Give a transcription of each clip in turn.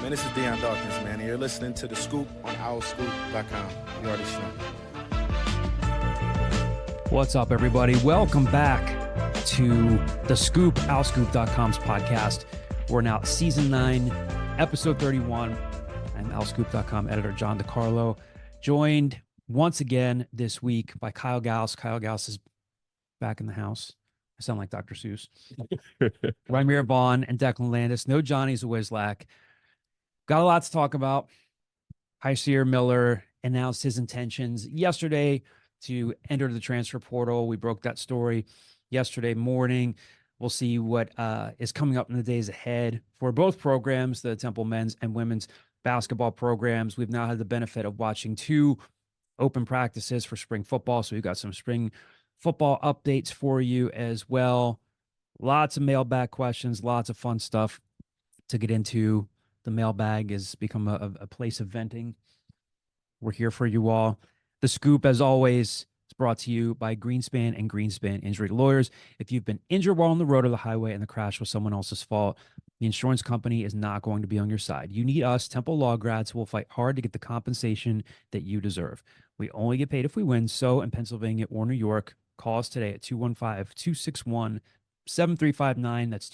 Man, this is Deion Dawkins, man. And you're listening to The Scoop on OurScoop.com. You already know. What's up, everybody? Welcome back to The Scoop, OurScoop.com's podcast. We're now Season 9, Episode 31. I'm OurScoop.com editor John DiCarlo, joined once again this week by Kyle Gauss. Kyle Gauss is back in the house. I sound like Dr. Seuss. Rymir Vaughn and Declan Landis. No Johnny Zawizlak. Got a lot to talk about. Hysier Miller announced his intentions yesterday to enter the transfer portal. We broke that story yesterday morning. We'll see what is coming up in the days ahead for both programs, the Temple men's and women's basketball programs. We've now had the benefit of watching 2 open practices for spring football. So we've got some spring football updates for you as well. Lots of mailbag questions, lots of fun stuff to get into. The mailbag has become a place of venting. We're here for you all. The Scoop, as always, is brought to you by Greenspan and Greenspan Injury Lawyers. If you've been injured while on the road or the highway and the crash was someone else's fault, the insurance company is not going to be on your side. You need us, Temple Law grads, who will fight hard to get the compensation that you deserve. We only get paid if we win. So in Pennsylvania or New York, call us today at 215-261-7359. That's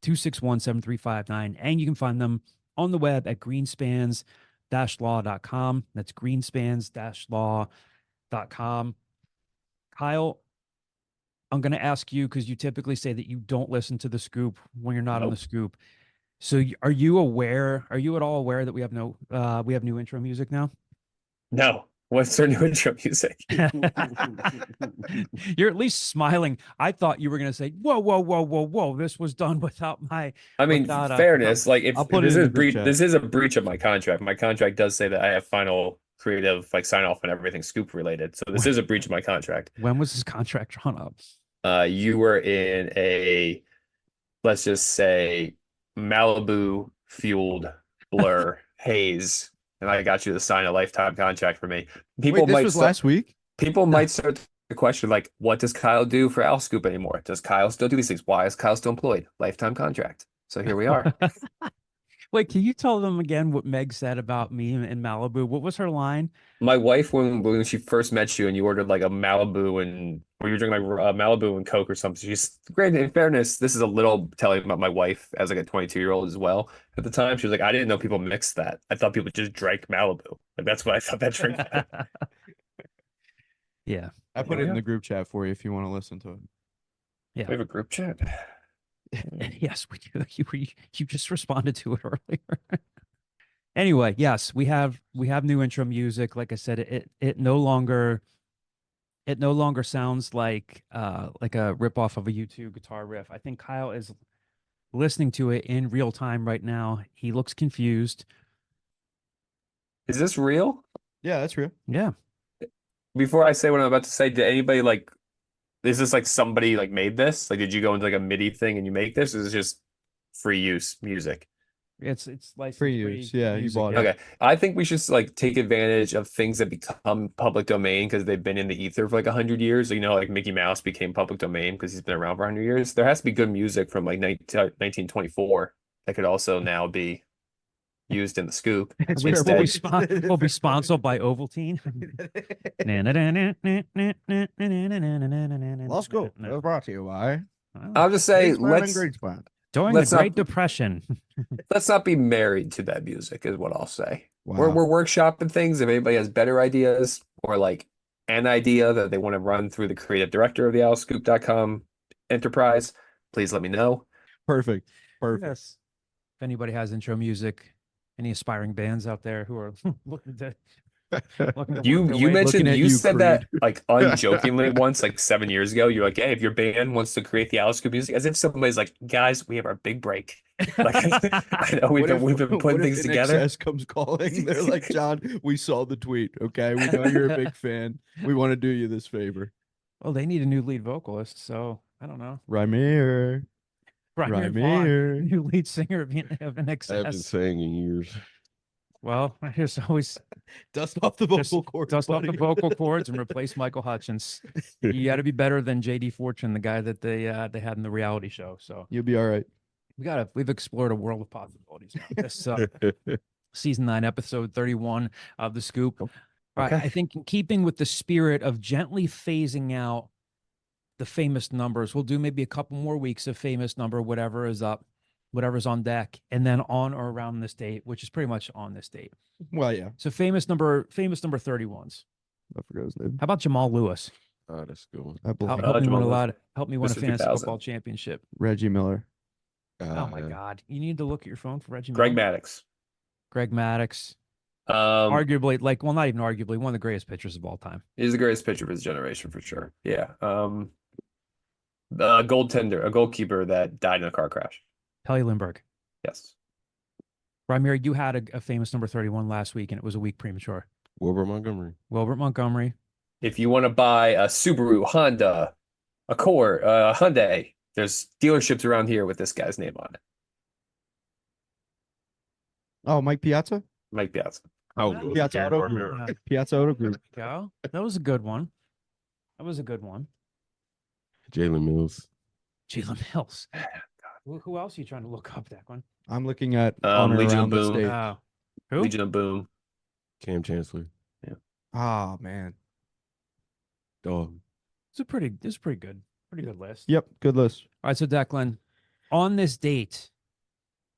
215-261-7359. And you can find them on the web at greenspans-law.com. That's greenspans-law.com. Kyle, I'm going to ask you, because you typically say that you don't listen to the Scoop when you're not on the Scoop. So are you at all aware that we have new intro music now? No. What's their new intro music? You're at least smiling. I thought you were going to say, whoa. This was done without my. I mean, fairness. Like, if this is a breach of my contract. My contract does say that I have final creative sign off on everything Scoop related. So this is a breach of my contract. When was this contract drawn up? You were in a, let's just say, Malibu fueled blur haze. And I got you to sign a lifetime contract for me. Last week? People might start the question, like, what does Kyle do for Al Scoop anymore? Does Kyle still do these things? Why is Kyle still employed? Lifetime contract. So here we are. Wait, can you tell them again what Meg said about me in Malibu? What was her line? My wife, when she first met you and you ordered like a Malibu or you were drinking like Malibu and Coke or something, she's great. In fairness, this is a little telling about my wife as like a 22-year-old as well. At the time, she was like, I didn't know people mixed that. I thought people just drank Malibu. Like, that's what I thought that drink had. Yeah. I put it in the group chat for you if you want to listen to it. Yeah. We have a group chat. Yes, we do. You just responded to it earlier. Anyway, yes, we have new intro music. Like I said, it no longer sounds like a ripoff of a U2 guitar riff. I think Kyle is listening to it in real time right now. He looks confused. Is this real? Yeah, that's real. Yeah. Before I say what I'm about to say, did anybody is this like somebody made this? Like, did you go into like a MIDI thing and you make this? Or is it just free use music? It's like free use. Yeah, you bought it. Okay. I think we should take advantage of things that become public domain because they've been in the ether for 100 years. So, like Mickey Mouse became public domain because he's been around for 100 years. There has to be good music from 1924 that could also now be used in the Scoop. We'll be sponsored by Ovaltine. Let's go. That was brought to you by. I'll just say during the Great Depression. Let's not be married to that music is what I'll say. Wow. We're workshopping things. If anybody has better ideas or an idea that they want to run through the creative director of the OurScoop.com enterprise, please let me know. Perfect. Yes. If anybody has intro music, any aspiring bands out there who are looking to you mentioned you said Creed. that unjokingly once 7 years ago. You're like, hey, if your band wants to create the Al Scoop music, as if somebody's like, guys, we have our big break. I know we've been putting things together. NXS comes calling. They're like, John, we saw the tweet. Okay, we know you're a big fan. We want to do you this favor. Well, they need a new lead vocalist, so I don't know. Rymir Vaughn, new lead singer of NXS. I haven't sang in years. Well, there's always dust off the vocal cords. Dust off the vocal cords and replace Michael Hutchins. You got to be better than JD Fortune, the guy that they had in the reality show. So you'll be all right. we've explored a world of possibilities now. This season 9, episode 31 of The Scoop. Cool. All right, Okay. I think in keeping with the spirit of gently phasing out the famous numbers, we'll do maybe a couple more weeks of famous number, whatever is up, whatever's on deck, and then on or around this date, which is pretty much on this date. Well, yeah. So famous number 31s. I forgot his name. How about Jamal Lewis? Oh, that's a good one. Help me Jamal win a Lewis. lot. Help me win a Mr. fantasy 2000. football championship. Reggie Miller. Oh my God! You need to look at your phone for Reggie. Greg Miller. Maddox. Greg Maddox. Arguably, Arguably, not even arguably, one of the greatest pitchers of all time. he's the greatest pitcher of his generation for sure. Yeah. A goalkeeper that died in a car crash. Pelly Lindbergh. Yes. Ramir, you had a famous number 31 last week, and it was a week premature. Wilbur Montgomery. Wilbert Montgomery. If you want to buy a Subaru, Honda, Accord, Hyundai, there's dealerships around here with this guy's name on it. Oh, Mike Piazza? Mike Piazza. Oh, Piazza Auto Group. Piazza Auto Group. Go. That was a good one. That was a good one. Jalen Mills. Jalen Mills. Who else are you trying to look up, Declan? I'm looking at on or Legion around of the Boom. state. Who? Legion of Boom. Cam Chancellor. Oh, man. Dog. It's a pretty good list. Yep. Good list. All right, so Declan, on this date,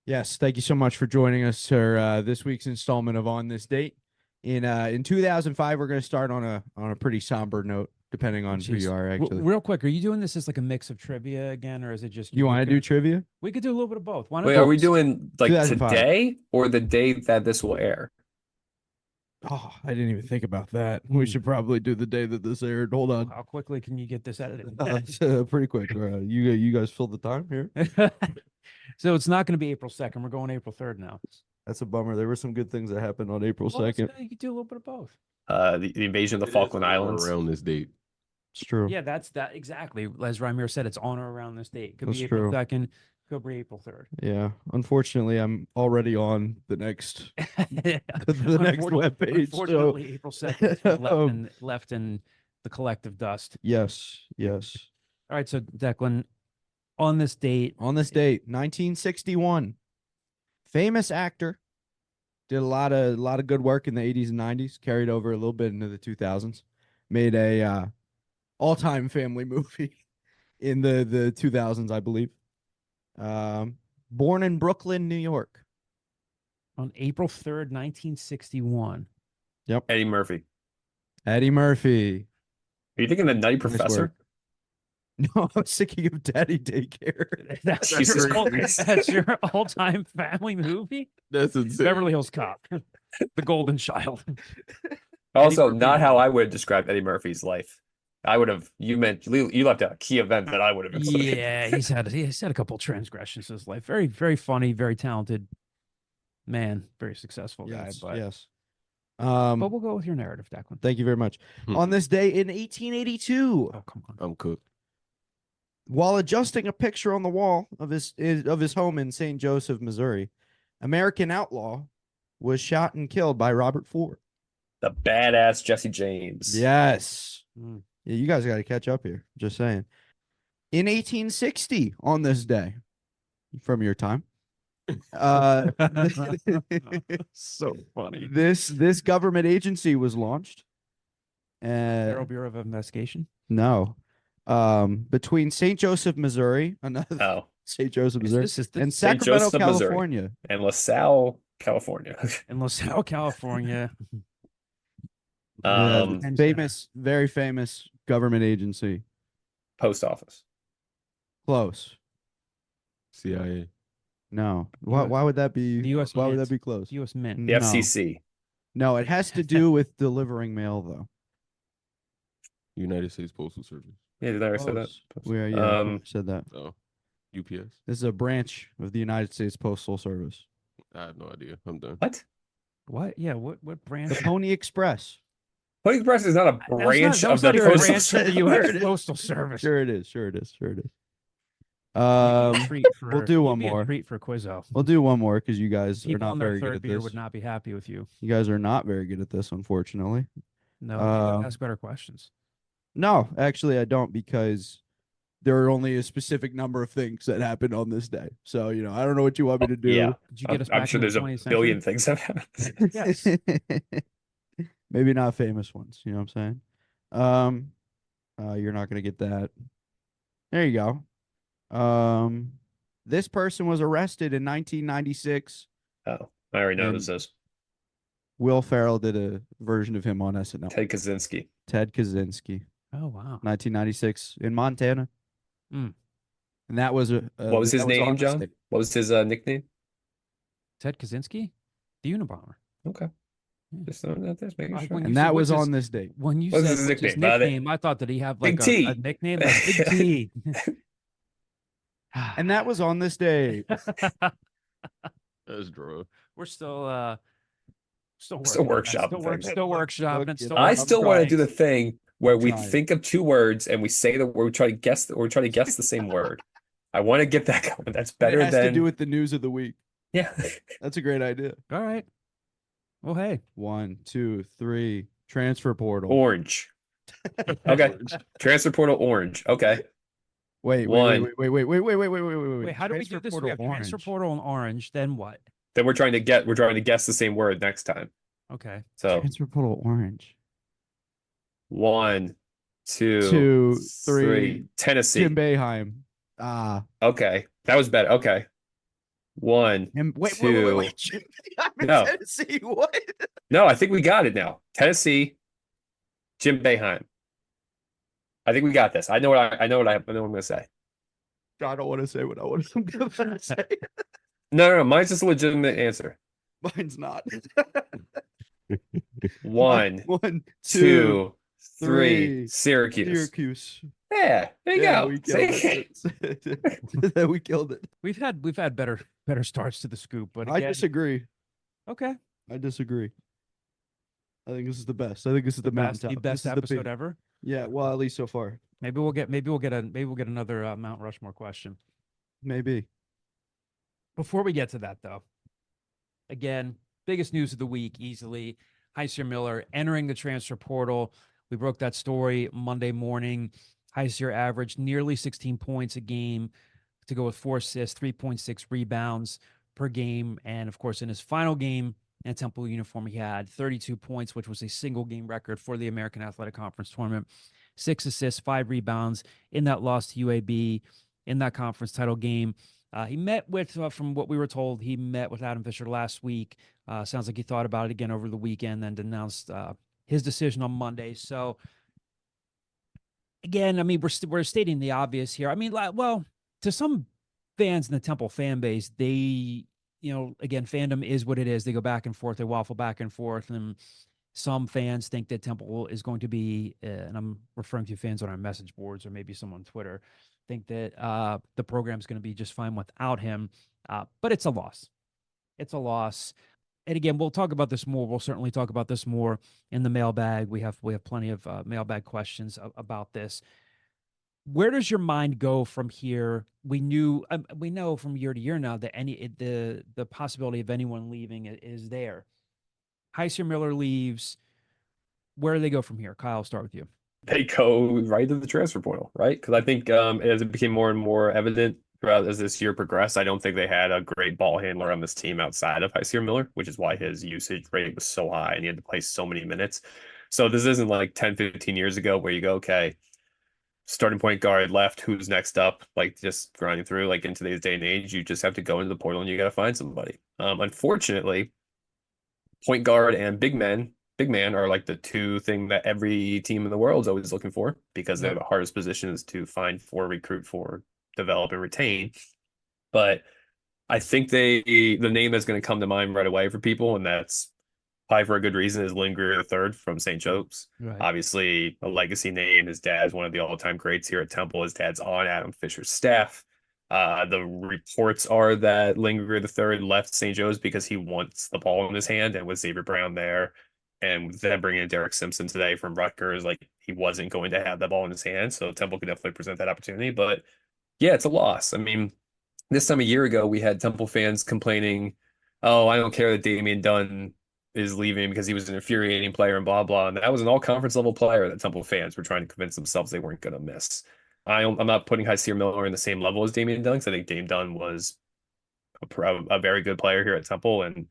Yes. Thank you so much for joining us for this week's installment of On This Date. In 2005, we're going to start on a pretty somber note, depending on who Jeez. you are, actually. Real quick, are you doing this as like a mix of trivia again, or is it just You want to do trivia? We could do a little bit of both. Why not? Wait, are we doing like 2005. today or the day that this will air? Oh, I didn't even think about that. We should probably do the day that this aired. Hold on. How quickly can you get this edited? It's, pretty quick. You guys fill the time here. So it's not going to be April 2nd. We're going April 3rd now. That's a bummer. There were some good things that happened on April Well, 2nd. you could do a little bit of both. The invasion of the Falkland Islands. Around this date. It's true. Yeah, that's that exactly. As Ramir said, it's on or around this date. Could That's be April true. 2nd. Could be April 3rd. Yeah. Unfortunately, I'm already on the next the next webpage. So Unfortunately, April 2nd is left in the collective dust. yes. All right, so Declan, on this date, On this date, 1961, famous actor, did a lot of good work in the 80s and 90s, carried over a little bit into the 2000s, made a all-time family movie in the 2000s, I believe. Born in Brooklyn, New York. on April 3rd, 1961. Eddie Murphy. Eddie Murphy. Are you thinking the Nutty Nice Professor? work. No, I was thinking of Daddy Daycare. Jesus Christ. That's your all-time family movie? That's insane. Beverly Hills Cop. The Golden Child. Also, Murphy. not how I would describe Eddie Murphy's life. I would have. You left out a key event that I would have included. Yeah, he's had a couple transgressions in his life. Very, very funny, very talented man, very successful guy. Yes, But, yes. but we'll go with your narrative, Declan. Thank you very much. On this day in 1882, Oh, come on. I'm cooked. while adjusting a picture on the wall of his home in St. Joseph, Missouri, American outlaw was shot and killed by Robert Ford. The badass Jesse James. Yes. Mm. Yeah, you guys got to catch up here. Just saying. In 1860, on this day, from your time, So funny. this government agency was launched. Federal Bureau of Investigation. No. Between St. Joseph, Missouri, another Oh, St. Joseph, Missouri, This is and St. Sacramento, Joseph, Missouri. California. and LaSalle, California. in LaSalle, California. Um, Famous, very famous government agency. Post office. Close. CIA. No. Why US would that be? the US Why would Mint. that be close? U.S. Mint. The No. FCC. No, it has to do with delivering mail, though. United States Postal Service. Yeah, did I already say that? Where yeah, Um, said that. Oh. UPS. This is a branch of the United States Postal Service. I have no idea. I'm done. What? What? Yeah. What The branch? Pony Express. Pony Express is not a That's branch not- of that the was not a Postal branch of Service. the U.S. Postal Service. Sure it is. Sure it is. Sure it is. Treat for- we'll do one you'd be a more. treat for Quizzo. We'll do one more because you guys are People not on their very good third at beer this. would not be happy with you. You guys are not very good at this, unfortunately. No, Uh, ask better questions. No, actually, I don't because there are only a specific number of things that happened on this day. So, I don't know what you want me to do. Yeah. Did you get us I'm back sure in the there's a 20th billion century? things that happened. Yes. Maybe not famous ones. You know what I'm saying? You're not going to get that. There you go. This person was arrested in 1996. Oh, I already know And who's this. Will Ferrell did a version of him on SNL. Ted Kaczynski. Ted Kaczynski, Oh, wow. 1996 in Montana. Mm. And that was What was his that name, on this John? day. What was his nickname? Ted Kaczynski? The Unabomber. Okay. Just making Like sure. when you And said, that what's was his- on this day. When you What's said his what's his nickname? nickname, I thought that he have like Big T. a nickname like Big T. And that was on this day. That's draw. We're still Still working on that. workshopping things. Still workshopping. It's still I work- still want to do the trying. thing where we trying. think of two words and we say the word, we try to guess the same word. I want to get that going. That's better It has than to do with the news of the week. yeah. That's a great idea. All right. Well, hey. 1, 2, 3. Transfer portal. Orange. Okay. Transfer portal orange. Okay. Wait. Wait, how do we Transfer do this? portal We have transfer orange. portal and orange. Then what? Then we're trying to guess the same word next time. Okay. So Transfer portal orange. 1, 2, 2, 3. 3. Tennessee. Jim Boeheim. Okay. That was better. Okay. 1, Wait. 2. Jim Boeheim in No. Tennessee. What? No, I think we got it now. Tennessee, Jim Boeheim. I think we got this. I know what I'm going to say. I don't want to say what I'm going to say. No. Mine's just a legitimate answer. Mine's not. 1, 1, 2, 3. 3. Syracuse. Syracuse. Yeah, there you go. We killed See? it. We killed it. We've had better starts to the scoop, but I again, disagree. okay. I disagree. I think this is the best. I think this is the mountaintop. The best This is the episode peak. ever. Yeah, well, at least so far. Maybe we'll get another Mount Rushmore question. Maybe. Before we get to that, though, again, biggest news of the week easily: Hysier Miller entering the transfer portal. We broke that story Monday morning. Hysier averaged nearly 16 points a game to go with 4 assists, 3.6 rebounds per game, and of course, in his final game in a Temple uniform, he had 32 points, which was a single game record for the American Athletic Conference tournament. 6 assists, 5 rebounds in that loss to UAB in that conference title game. He met with, from what we were told, he met with Adam Fisher last week. Sounds like he thought about it again over the weekend, then announced his decision on Monday. So, again, I mean, we're stating the obvious here. I mean, well, to some fans in the Temple fan base, they, again, fandom is what it is. They go back and forth. They waffle back and forth. And some fans think that Temple is going to be, and I'm referring to fans on our message boards or maybe some on Twitter, think that the program is going to be just fine without him. But it's a loss. It's a loss. And again, we'll talk about this more. We'll certainly talk about this more in the mailbag. We have plenty of mailbag questions about this. Where does your mind go from here? We know from year to year now that the possibility of anyone leaving is there. Hysier Miller leaves. Where do they go from here? Kyle, I'll start with you. They go right to the transfer portal, right? Because I think as it became more and more evident throughout as this year progressed, I don't think they had a great ball handler on this team outside of Hysier Miller, which is why his usage rate was so high and he had to play so many minutes. So this isn't like 10, 15 years ago where you go, okay, starting point guard left, who's next up? Like just grinding through. Like in today's day and age, you just have to go into the portal and you got to find somebody. Unfortunately, point guard and big man are like the two thing that every team in the world is always looking for because they're the hardest positions to find for, recruit for, develop, and retain. But I think the name that's going to come to mind right away for people, and that's probably for a good reason, is Lindgren III from St. Joe's. Right. Obviously, a legacy name. His dad's one of the all-time greats here at Temple. His dad's on Adam Fisher's staff. The reports are that Lindgren III left St. Joe's because he wants the ball in his hand, and with Xavier Brown there, and then bringing in Derek Simpson today from Rutgers, like he wasn't going to have that ball in his hand. So Temple could definitely present that opportunity. But yeah, it's a loss. I mean, this time a year ago, we had Temple fans complaining, oh, I don't care that Damian Dunn is leaving because he was an infuriating player and blah, blah. And that was an all-conference level player that Temple fans were trying to convince themselves they weren't going to miss. I'm not putting Hysier Miller in the same level as Damian Dunn, because I think Dame Dunn was a very good player here at Temple, and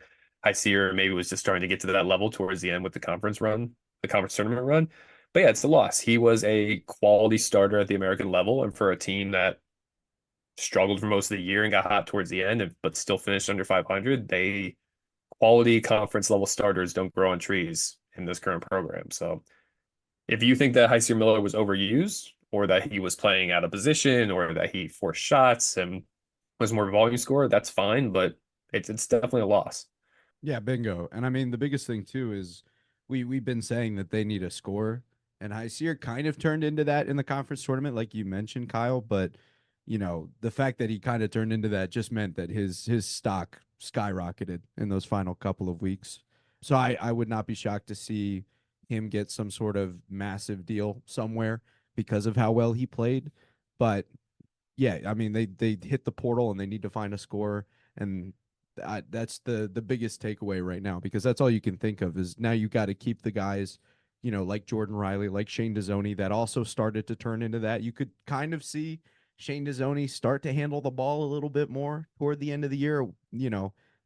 Hysier maybe was just starting to get to that level towards the end with the conference tournament run. But yeah, it's a loss. He was a quality starter at the American level, and for a team that struggled for most of the year and got hot towards the end, but still finished under 500, they quality conference level starters don't grow on trees in this current program. So if you think that Hysier Miller was overused, or that he was playing out of position, or that he forced shots and was more volume scorer, that's fine, but it's definitely a loss. Yeah, bingo. And I mean, the biggest thing too is we've been saying that they need a scorer, and Hysier kind of turned into that in the conference tournament, like you mentioned, Kyle. But the fact that he kind of turned into that just meant that his stock skyrocketed in those final couple of weeks. So I would not be shocked to see him get some sort of massive deal somewhere because of how well he played. But yeah, I mean they hit the portal and they need to find a scorer, and that's the biggest takeaway right now, because that's all you can think of is now you got to keep the guys, like Jordan Riley, like Shane Dezonie, that also started to turn into that. You could kind of see Shane Dezonie start to handle the ball a little bit more toward the end of the year,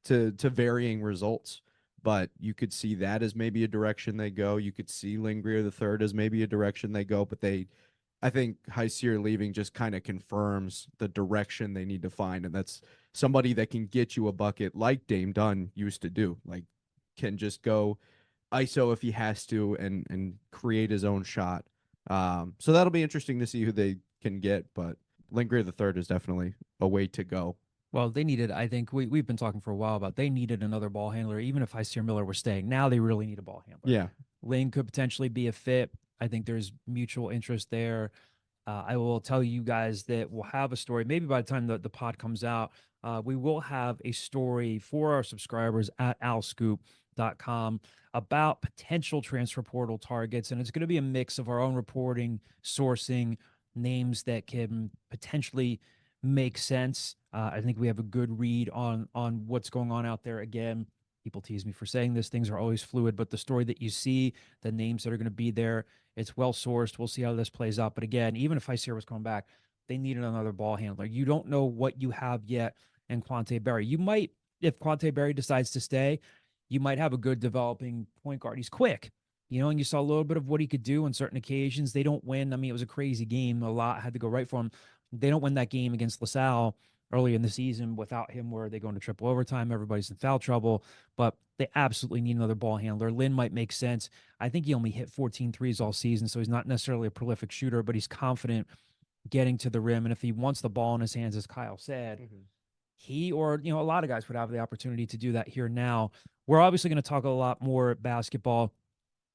to varying results. But you could see that as maybe a direction they go. You could see Lingrier the third as maybe a direction they go, but I think Hysier leaving just kind of confirms the direction they need to find, and that's somebody that can get you a bucket like Dame Dunn used to do, like can just go ISO if he has to and create his own shot. So that'll be interesting to see who they can get, but Lingrier the third is definitely a way to go. Well, they needed, I think we've been talking for a while about they needed another ball handler, even if Hysier Miller were staying. Now they really need a ball handler. Yeah. Ling could potentially be a fit. I think there's mutual interest there. I will tell you guys that we'll have a story. Maybe by the time the pod comes out, we will have a story for our subscribers at alscoop.com about potential transfer portal targets. And it's going to be a mix of our own reporting, sourcing, names that can potentially make sense. I think we have a good read on what's going on out there. Again, people tease me for saying this. Things are always fluid, but the story that you see, the names that are going to be there, it's well sourced. We'll see how this plays out. But again, even if Hysier was coming back, they needed another ball handler. You don't know what you have yet in Quante Berry. You might, if Quante Berry decides to stay, you might have a good developing point guard. He's quick, and you saw a little bit of what he could do on certain occasions. They don't win. I mean, it was a crazy game. A lot had to go right for him. They don't win that game against LaSalle early in the season without him, where they go into triple overtime. Everybody's in foul trouble, but they absolutely need another ball handler. Lynn might make sense. I think he only hit 14 threes all season, so he's not necessarily a prolific shooter, but he's confident getting to the rim. And if he wants the ball in his hands, as Kyle said, he or, a lot of guys would have the opportunity to do that here now. We're obviously going to talk a lot more basketball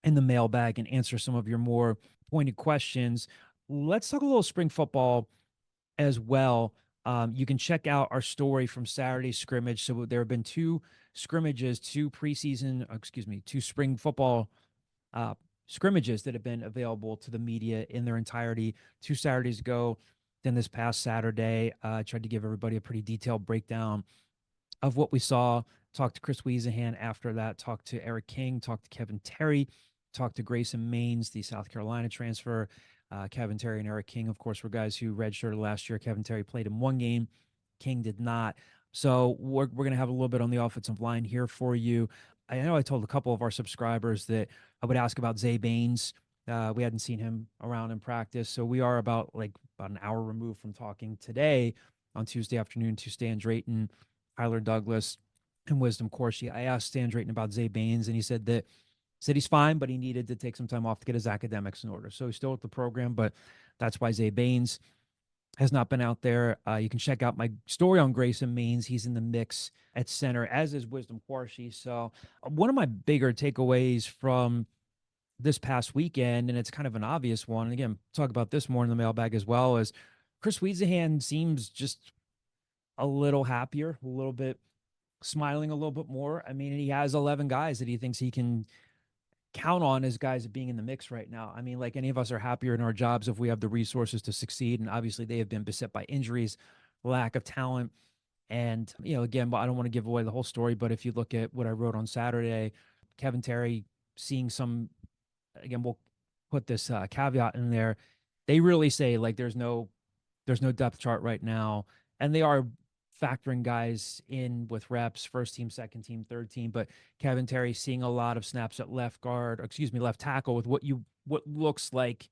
in the mailbag and answer some of your more pointed questions. Let's talk a little spring football as well. You can check out our story from Saturday's scrimmage. So there have been two scrimmages, two spring football scrimmages that have been available to the media in their entirety 2 Saturdays ago. Then this past Saturday, I tried to give everybody a pretty detailed breakdown of what we saw. Talked to Chris Wiesehan after that, talked to Eric King, talked to Kevin Terry, talked to Grayson Maines, the South Carolina transfer. Kevin Terry and Eric King, of course, were guys who redshirted last year. Kevin Terry played in one game. King did not. So we're going to have a little bit on the offensive line here for you. I know I told a couple of our subscribers that I would ask about Zay Baines. We hadn't seen him around in practice. So we are about an hour removed from talking today on Tuesday afternoon to Stan Drayton, Tyler Douglas, and Wisdom Corsi. I asked Stan Drayton about Zay Baines, and he said he's fine, but he needed to take some time off to get his academics in order. So he's still at the program, but that's why Zay Baines has not been out there. You can check out my story on Grayson Maines. He's in the mix at center, as is Wisdom Quarshi. So one of my bigger takeaways from this past weekend, and it's kind of an obvious one, and again, talk about this more in the mailbag as well, is Chris Wiesehan seems just a little happier, a little bit smiling a little bit more. I mean, he has 11 guys that he thinks he can count on as guys being in the mix right now. I mean, like any of us are happier in our jobs if we have the resources to succeed. And obviously they have been beset by injuries, lack of talent. And, again, I don't want to give away the whole story, but if you look at what I wrote on Saturday, Kevin Terry seeing some, again, we'll put this caveat in there. they really say like there's no depth chart right now, and they are factoring guys in with reps, first team, second team, third team. But Kevin Terry seeing a lot of snaps at left left tackle with what looks like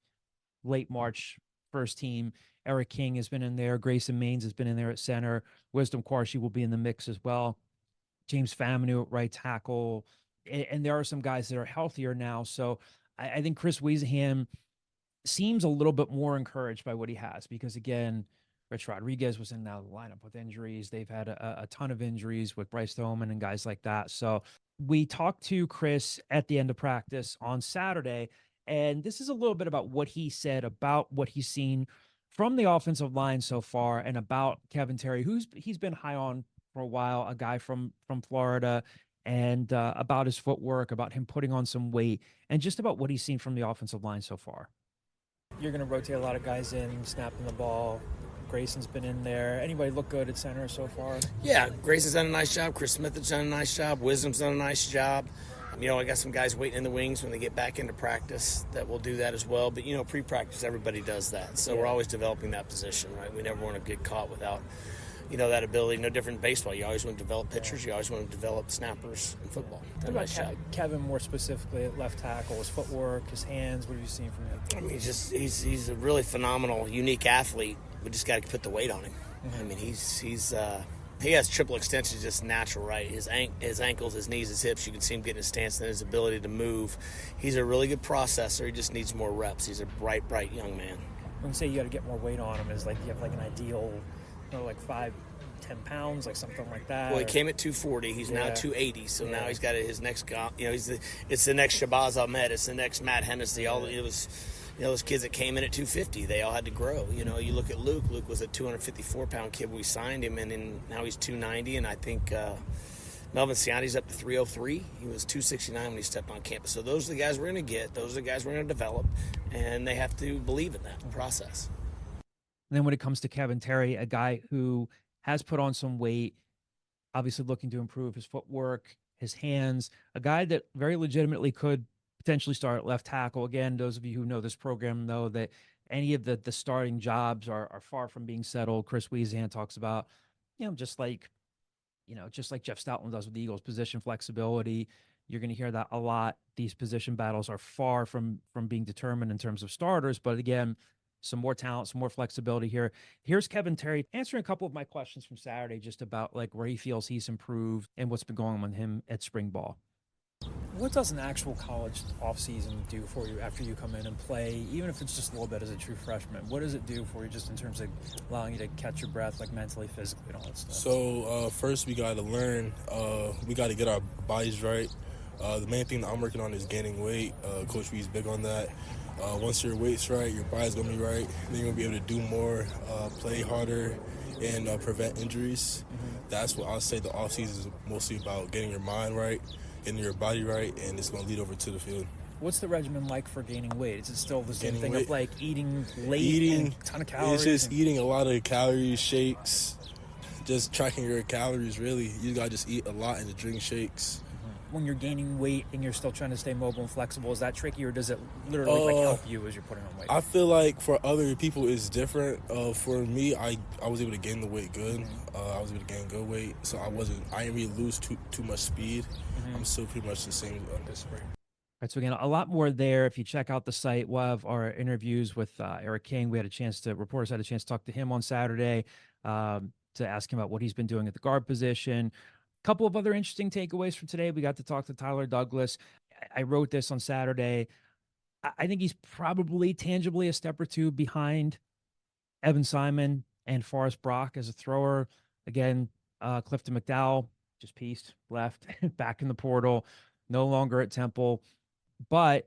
late March first team. Eric King has been in there. Grayson Maines has been in there at center. Wisdom Quarshie will be in the mix as well. James Faminu at right tackle. And there are some guys that are healthier now. So I think Chris Wiesehan seems a little bit more encouraged by what he has because, again, Rich Rodriguez was in now the lineup with injuries. They've had a ton of injuries with Bryce Thoman and guys like that. So we talked to Chris at the end of practice on Saturday, and this is a little bit about what he said about what he's seen from the offensive line so far and about Kevin Terry, he's been high on for a while, a guy from Florida, and about his footwork, about him putting on some weight, and just about what he's seen from the offensive line so far. You're going to rotate a lot of guys in, snapping the ball. Grayson's been in there. Anybody look good at center so far? Yeah, Grayson's done a nice job. Chris Smith has done a nice job. Wisdom's done a nice job. I got some guys waiting in the wings when they get back into practice that will do that as well. But, pre-practice, everybody does that. So we're always developing that position, right? We never want to get caught without, that ability. No different in baseball. You always want to develop pitchers. You always want to develop snappers in football. What about Kevin more specifically at left tackle? His footwork, his hands, what have you seen from him? He's a really phenomenal, unique athlete. We just got to put the weight on him. Mm-hmm. He has triple extensions just natural, right? His ankles, his knees, his hips, you can see him getting his stance and his ability to move. He's a really good processor. He just needs more reps. He's a bright young man. When you say you got to get more weight on him, is like you have like an ideal, 5-10 pounds, like something like that? Well, he came at 240. He's now 280. So now he's got his next guy. It's the next Shabazz Ahmed. It's the next Matt Hennessy. Those kids that came in at 250, they all had to grow. You look at Luke. Luke was a 254-pound kid when we signed him, and now he's 290. And I think Melvin Ciani's up to 303. He was 269 when he stepped on campus. So those are the guys we're going to get. Those are the guys we're going to develop, and they have to believe in that process. And then when it comes to Kevin Terry, a guy who has put on some weight, obviously looking to improve his footwork, his hands, a guy that very legitimately could potentially start at left tackle. Again, those of you who know this program know that any of the starting jobs are far from being settled. Chris Wiesehan talks about, just like Jeff Stoutland does with the Eagles, position flexibility. You're going to hear that a lot. These position battles are far from being determined in terms of starters. But again, some more talent, some more flexibility here. Here's Kevin Terry answering a couple of my questions from Saturday just about like where he feels he's improved and what's been going on with him at spring ball. What does an actual college offseason do for you after you come in and play, even if it's just a little bit as a true freshman? What does it do for you just in terms of allowing you to catch your breath, like mentally, physically, and all that stuff? So first we got to learn. We got to get our bodies right. The main thing that I'm working on is gaining weight. Coach Wee's big on that. Once your weight's right, your body's going to be right. Then you're going to be able to do more, play harder, and prevent injuries. Mm-hmm. That's what I'll say the offseason is mostly about getting your mind right, getting your body right, and it's going to lead over to the field. What's the regimen like for gaining weight? Is it still the same thing of like eating late and a ton of calories? It's just eating a lot of calories, shakes, just tracking your calories, really. You got to just eat a lot and drink shakes. When you're gaining weight and you're still trying to stay mobile and flexible, is that tricky, or does it literally help you as you're putting on weight? I feel like for other people it's different. For me, I was able to gain the weight good. I was able to gain good weight, so I didn't really lose too much speed. Mm-hmm. I'm still pretty much the same this spring. All right, so again, a lot more there. If you check out the site, we'll have our interviews with Eric King. Reporters had a chance to talk to him on Saturday to ask him about what he's been doing at the guard position. Couple of other interesting takeaways from today. We got to talk to Tyler Douglas. I wrote this on Saturday. I think he's probably tangibly a step or two behind Evan Simon and Forrest Brock as a thrower. Again, Clifton McDowell just pieced, left, back in the portal, no longer at Temple. But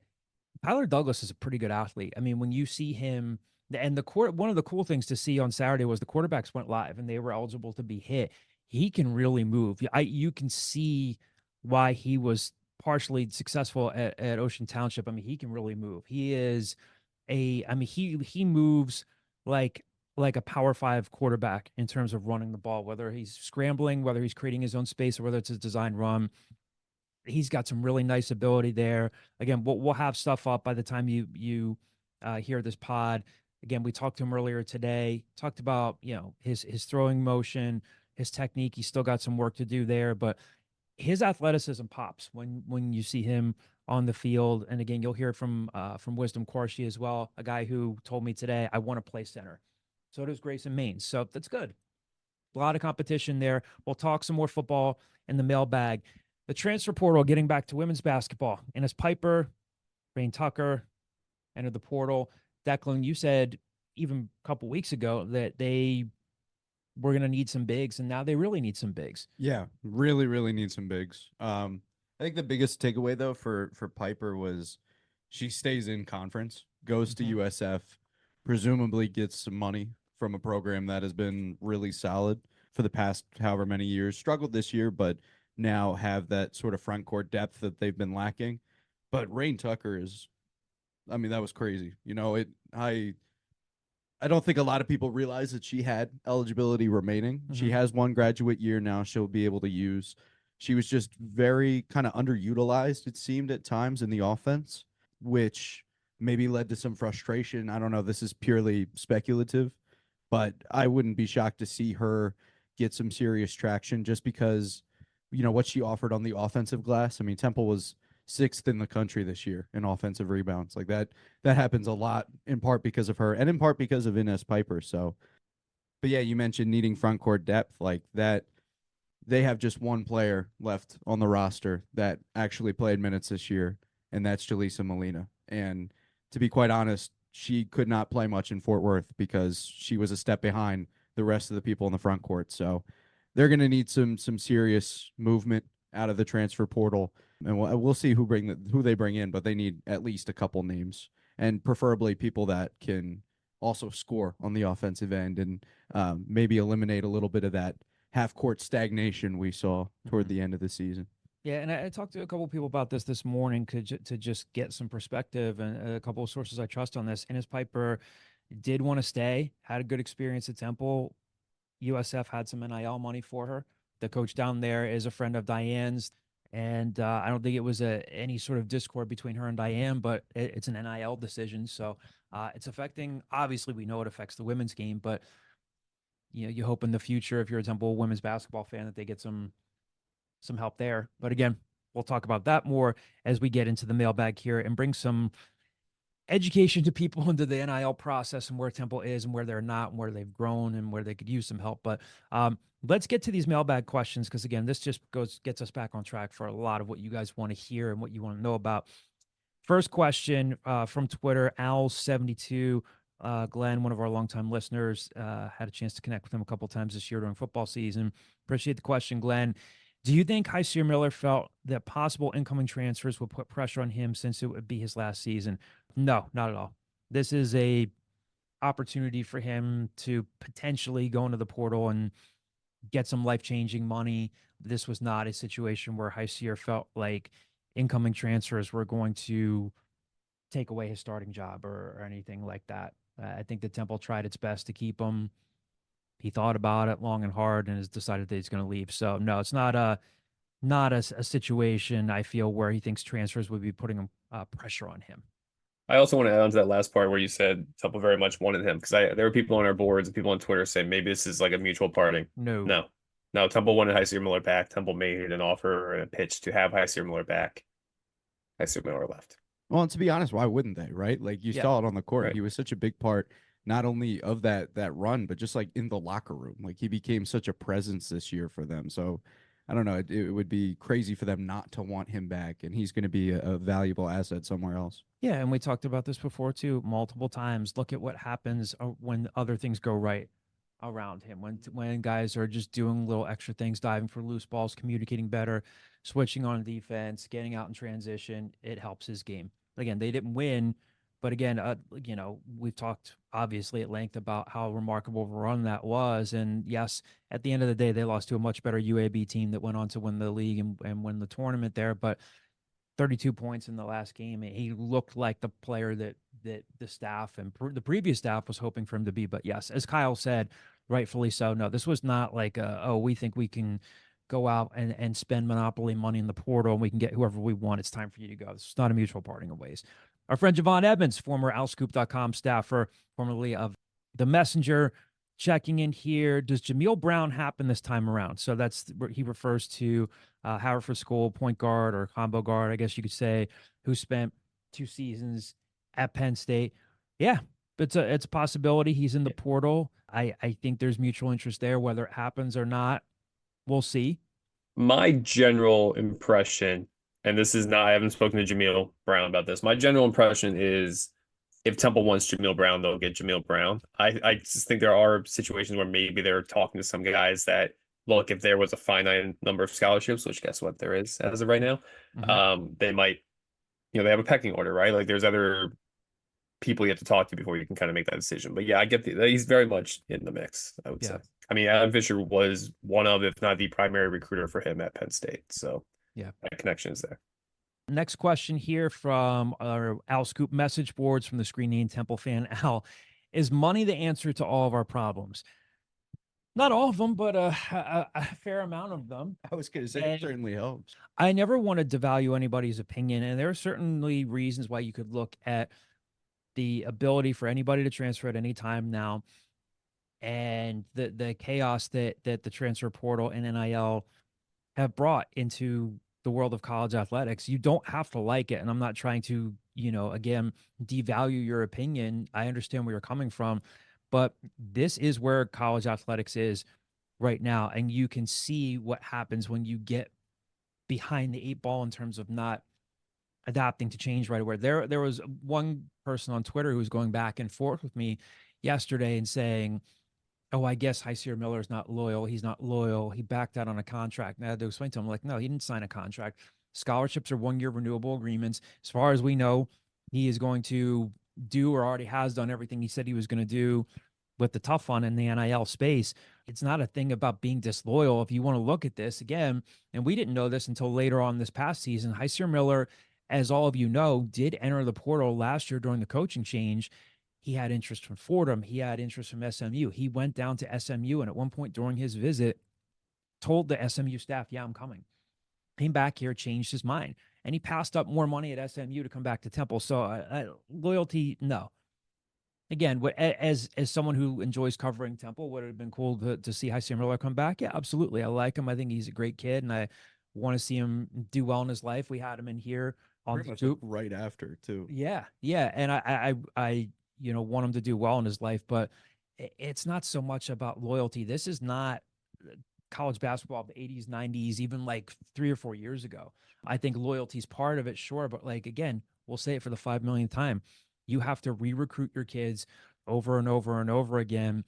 Tyler Douglas is a pretty good athlete. I mean, when you see him, and one of the cool things to see on Saturday was the quarterbacks went live and they were eligible to be hit. He can really move. You can see why he was partially successful at Ocean Township. I mean, he can really move. He moves like a Power 5 quarterback in terms of running the ball, whether he's scrambling, whether he's creating his own space, or whether it's a design run. He's got some really nice ability there. Again, we'll have stuff up by the time you hear this pod. Again, we talked to him earlier today, talked about, his throwing motion, his technique. He's still got some work to do there, but his athleticism pops when you see him on the field. And again, you'll hear it from Wisdom Corsi as well, a guy who told me today, I want to play center. So does Grayson Maines. So that's good. A lot of competition there. We'll talk some more football in the mailbag. The transfer portal, getting back to women's basketball. Ennis Piper, Rain Tucker entered the portal. Declan, you said even a couple weeks ago that they were going to need some bigs, and now they really need some bigs. Yeah, really, really need some bigs. I think the biggest takeaway though for Piper was she stays in conference, goes to USF, presumably gets some money from a program that has been really solid for the past however many years. Struggled this year, but now have that sort of front court depth that they've been lacking. But Rain Tucker is, I mean, that was crazy. I don't think a lot of people realize that she had eligibility remaining. She has one graduate year now she'll be able to use. She was just very kind of underutilized, it seemed, at times in the offense, which maybe led to some frustration. I don't know. This is purely speculative, but I wouldn't be shocked to see her get some serious traction just because, what she offered on the offensive glass. I mean, Temple was 6th in the country this year in offensive rebounds. Like that happens a lot, in part because of her and in part because of Ennis Piper. So, but yeah, you mentioned needing front court depth like that. They have just one player left on the roster that actually played minutes this year, and that's Jaleesa Molina. And to be quite honest, she could not play much in Fort Worth because she was a step behind the rest of the people in the front court. So they're going to need some serious movement out of the transfer portal, and we'll see who they bring in. But they need at least a couple names, and preferably people that can also score on the offensive end and maybe eliminate a little bit of that half-court stagnation we saw toward the end of the season. Yeah, and I talked to a couple of people about this morning to just get some perspective, and a couple of sources I trust on this. Ennis Piper did want to stay, had a good experience at Temple. USF had some NIL money for her. The coach down there is a friend of Diane's, and I don't think it was any sort of discord between her and Diane, but it's an NIL decision. So it's affecting, obviously we know it affects the women's game, but you hope in the future, if you're a Temple women's basketball fan, that they get some help there. But again, we'll talk about that more as we get into the mailbag here and bring some education to people into the NIL process and where Temple is and where they're not and where they've grown and where they could use some help. But let's get to these mailbag questions, because again, this just gets us back on track for a lot of what you guys want to hear and what you want to know about. First question from Twitter, Al72. Glenn, one of our longtime listeners, had a chance to connect with him a couple times this year during football season. Appreciate the question, Glenn. Do you think Hysier Miller felt that possible incoming transfers would put pressure on him since it would be his last season? No, not at all. This is a opportunity for him to potentially go into the portal and get some life-changing money. This was not a situation where Hysier felt like incoming transfers were going to take away his starting job or anything like that. I think the Temple tried its best to keep him. He thought about it long and hard and has decided that he's going to leave. So no, it's not a situation, I feel, where he thinks transfers would be putting pressure on him. I also want to add on to that last part where you said Temple very much wanted him, because there were people on our boards and people on Twitter saying maybe this is like a mutual parting. No. Temple wanted Hysier Miller back. Temple made an offer and a pitch to have Hysier Miller back. Hysier Miller left. Well, and to be honest, why wouldn't they, right? Like you saw it on the court. Right. He was such a big part, not only of that run, but just like in the locker room. Like he became such a presence this year for them. So I don't know. It would be crazy for them not to want him back, and he's going to be a valuable asset somewhere else. Yeah, and we talked about this before too, multiple times. Look at what happens when other things go right around him. When guys are just doing little extra things, diving for loose balls, communicating better, switching on defense, getting out in transition, it helps his game. Again, they didn't win, but again, we've talked obviously at length about how remarkable of a run that was. And yes, at the end of the day, they lost to a much better UAB team that went on to win the league and win the tournament there. But 32 points in the last game, he looked like the player that the staff and the previous staff was hoping for him to be. But yes, as Kyle said, rightfully so. No, this was not like, we think we can go out and spend monopoly money in the portal and we can get whoever we want. It's time for you to go. This is not a mutual parting of ways. Our friend Javon Edmonds, former OwlScoop.com staffer, formerly of The Messenger, checking in here. Does Jahlil Brown happen this time around? So that's where he refers to Haverford School point guard or combo guard, I guess you could say, who spent 2 seasons at Penn State. Yeah, it's a possibility. He's in the portal. I think there's mutual interest there. Whether it happens or not, we'll see. My general impression, and this is not, I haven't spoken to Jahlil Brown about this. My general impression is if Temple wants Jahlil Brown, they'll get Jahlil Brown. I just think there are situations where maybe they're talking to some guys that, look, if there was a finite number of scholarships, which guess what there is as of right now, they might, they have a pecking order, right? Like there's other people you have to talk to before you can kind of make that decision. But yeah, I get he's very much in the mix, I would say. I mean, Adam Fisher was one of, if not the primary recruiter for him at Penn State. So yeah, that connection is there. Next question here from our Al Scoop message boards from the Screen Name Temple fan. Al, is money the answer to all of our problems? Not all of them, but a fair amount of them. I was going to say it certainly helps. I never want to devalue anybody's opinion, and there are certainly reasons why you could look at the ability for anybody to transfer at any time now, and the chaos that the transfer portal and NIL have brought into the world of college athletics. You don't have to like it, and I'm not trying to, again, devalue your opinion. I understand where you're coming from, but this is where college athletics is right now, and you can see what happens when you get behind the 8 ball in terms of not adapting to change right away. There was one person on Twitter who was going back and forth with me yesterday and saying, oh, I guess Hysier Miller is not loyal. He's not loyal. He backed out on a contract. And I had to explain to him, like, no, he didn't sign a contract. Scholarships are 1-year renewable agreements. As far as we know, he is going to do or already has done everything he said he was going to do with the tough fun in the NIL space. It's not a thing about being disloyal. If you want to look at this again, and we didn't know this until later on this past season, Hysier Miller, as all of you know, did enter the portal last year during the coaching change. He had interest from Fordham. He had interest from SMU. He went down to SMU, and at one point during his visit, told the SMU staff, yeah, I'm coming. Came back here, changed his mind, and he passed up more money at SMU to come back to Temple. So loyalty, no. Again, as someone who enjoys covering Temple, would it have been cool to see Hysier Miller come back? Yeah, absolutely. I like him. I think he's a great kid, and I want to see him do well in his life. We had him in here on the Scoop right after too. Yeah, and I want him to do well in his life, but it's not so much about loyalty. This is not college basketball of the 80s, 90s, even like 3 or 4 years ago. I think loyalty is part of it, sure, but like, again, we'll say it for the 5 millionth time. You have to re-recruit your kids over and over and over again,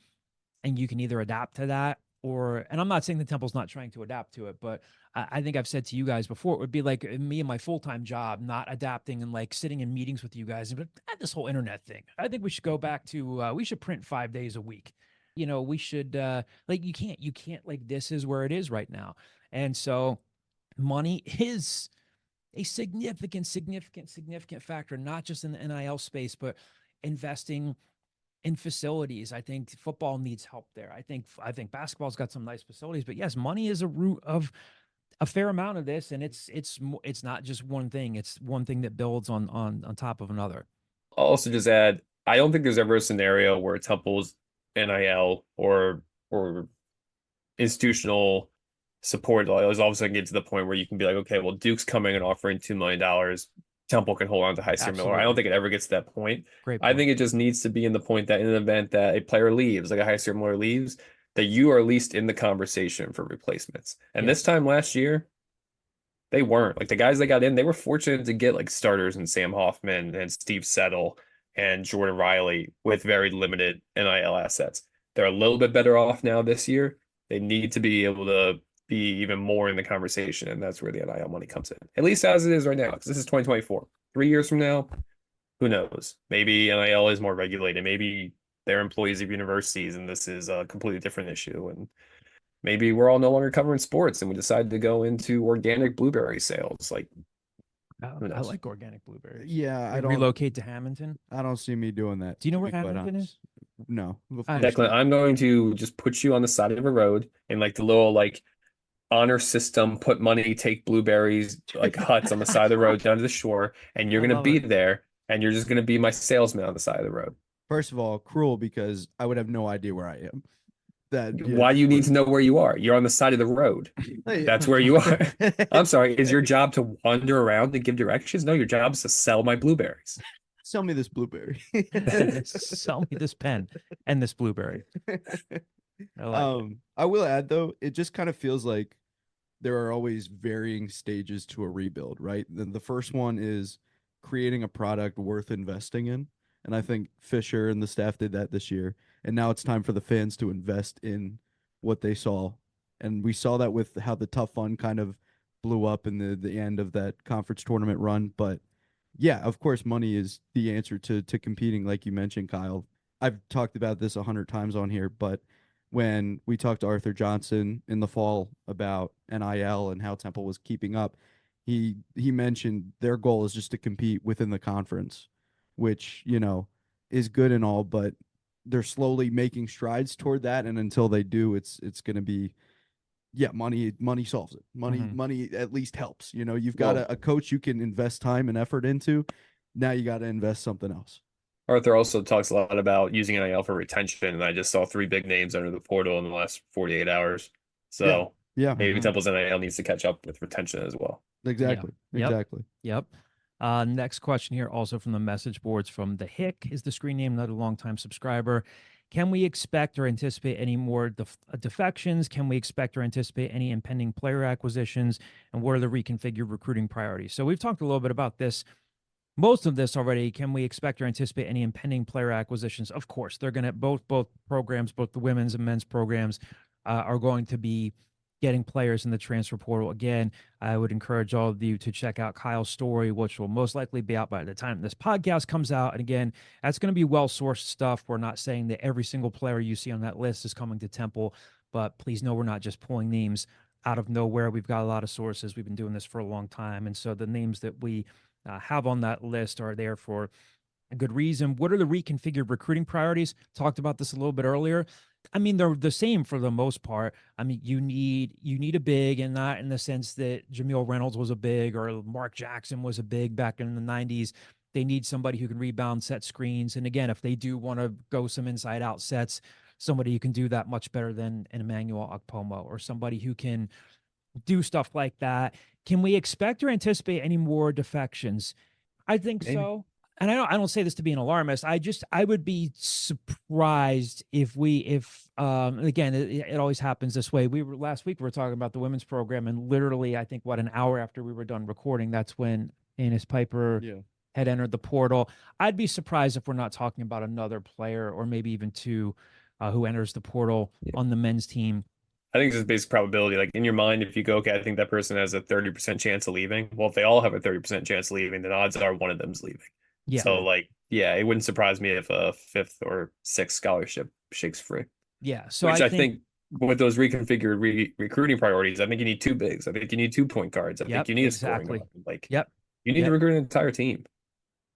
and you can either adapt to that and I'm not saying the Temple's not trying to adapt to it, but I think I've said to you guys before, it would be like me and my full-time job, not adapting and like sitting in meetings with you guys. But this whole internet thing, I think we should go back to, we should print 5 days a week. We should, you can't like, this is where it is right now. And so money is a significant factor, not just in the NIL space, but investing in facilities. I think football needs help there. I think basketball's got some nice facilities, but yes, money is a root of a fair amount of this, and it's not just one thing. It's one thing that builds on top of another. I'll also just add, I don't think there's ever a scenario where Temple's NIL or institutional support is all of a sudden get to the point where you can be like, okay, well, Duke's coming and offering $2 million. Temple can hold on to Hysier Miller. I don't think it ever gets to that point. Great point. I think it just needs to be in the point that in an event that a player leaves, like a Hysier Miller leaves, that you are at least in the conversation for replacements. And this time last year, they weren't. Like the guys that got in, they were fortunate to get like starters in Sam Hoffman and Steve Settle and Jordan Riley with very limited NIL assets. They're a little bit better off now this year. They need to be able to be even more in the conversation, and that's where the NIL money comes in, at least as it is right now, because this is 2024. 3 years from now, who knows? Maybe NIL is more regulated. Maybe they're employees of universities, and this is a completely different issue. And maybe we're all no longer covering sports, and we decide to go into organic blueberry sales. Like, I like organic blueberries. Yeah, I don't relocate to Hamilton. I don't see me doing that. Do you know where Hamilton is? No. Declan, I'm going to just put you on the side of a road in like the little like honor system, put money, take blueberries, like huts on the side of the road down to the shore, and you're going to be there and you're just going to be my salesman on the side of the road. First of all, cruel because I would have no idea where I am. Why do you need to know where you are? You're on the side of the road. That's where you are. I'm sorry. Is your job to wander around and give directions? No, your job is to sell my blueberries. Sell me this blueberry. Sell me this pen and this blueberry. I will add though, it just kind of feels like there are always varying stages to a rebuild, right? The first one is creating a product worth investing in. And I think Fisher and the staff did that this year. And now it's time for the fans to invest in what they saw. And we saw that with how the Tough Fun kind of blew up in the end of that conference tournament run. But yeah, of course, money is the answer to competing, like you mentioned, Kyle. I've talked about this 100 times on here, but when we talked to Arthur Johnson in the fall about NIL and how Temple was keeping up, he mentioned their goal is just to compete within the conference, which, you know, is good and all, but they're slowly making strides toward that. And until they do, it's going to be, yeah, money solves it. Money at least helps. You know, you've got a coach you can invest time and effort into. Now you got to invest something else. Arthur also talks a lot about using NIL for retention, and I just saw 3 big names under the portal in the last 48 hours. So yeah. maybe Temple's NIL needs to catch up with retention as well. Exactly. Yep. Exactly. Yep. Next question here, also from the message boards from the Hick is the screen name, another longtime subscriber. Can we expect or anticipate any more defections? Can we expect or anticipate any impending player acquisitions? And what are the reconfigured recruiting priorities? So we've talked a little bit about this, most of this already. Can we expect or anticipate any impending player acquisitions? Of course, they're going to both programs, both the women's and men's programs are going to be getting players in the transfer portal. Again, I would encourage all of you to check out Kyle's story, which will most likely be out by the time this podcast comes out. And again, that's going to be well-sourced stuff. We're not saying that every single player you see on that list is coming to Temple, but please know we're not just pulling names out of nowhere. We've got a lot of sources. We've been doing this for a long time. And so the names that we have on that list are there for a good reason. What are the reconfigured recruiting priorities? Talked about this a little bit earlier. I mean, they're the same for the most part. I mean, you need a big, and not in the sense that Jahlil Reynolds was a big or Mark Jackson was a big back in the 90s. They need somebody who can rebound, set screens. And again, if they do want to go some inside out sets, somebody who can do that much better than an Emmanuel Okpomo, or somebody who can do stuff like that. Can we expect or anticipate any more defections? I think so. And I don't say this to be an alarmist. I would be surprised if again, it always happens this way. Last week we were talking about the women's program, and literally I think an hour after we were done recording, that's when Enes Piper had entered the portal. I'd be surprised if we're not talking about another player or maybe even 2 who enters the portal on the men's team. I think it's just basic probability. Like in your mind, if you go, okay, I think that person has a 30% chance of leaving. Well, if they all have a 30% chance of leaving, then odds are one of them's leaving. Yeah. So it wouldn't surprise me if a 5th or 6th scholarship shakes free. Yeah. So I think with those reconfigured recruiting priorities, I think you need 2 bigs. I think you need 2 point guards. I think you need a scoring guard. You need to recruit an entire team.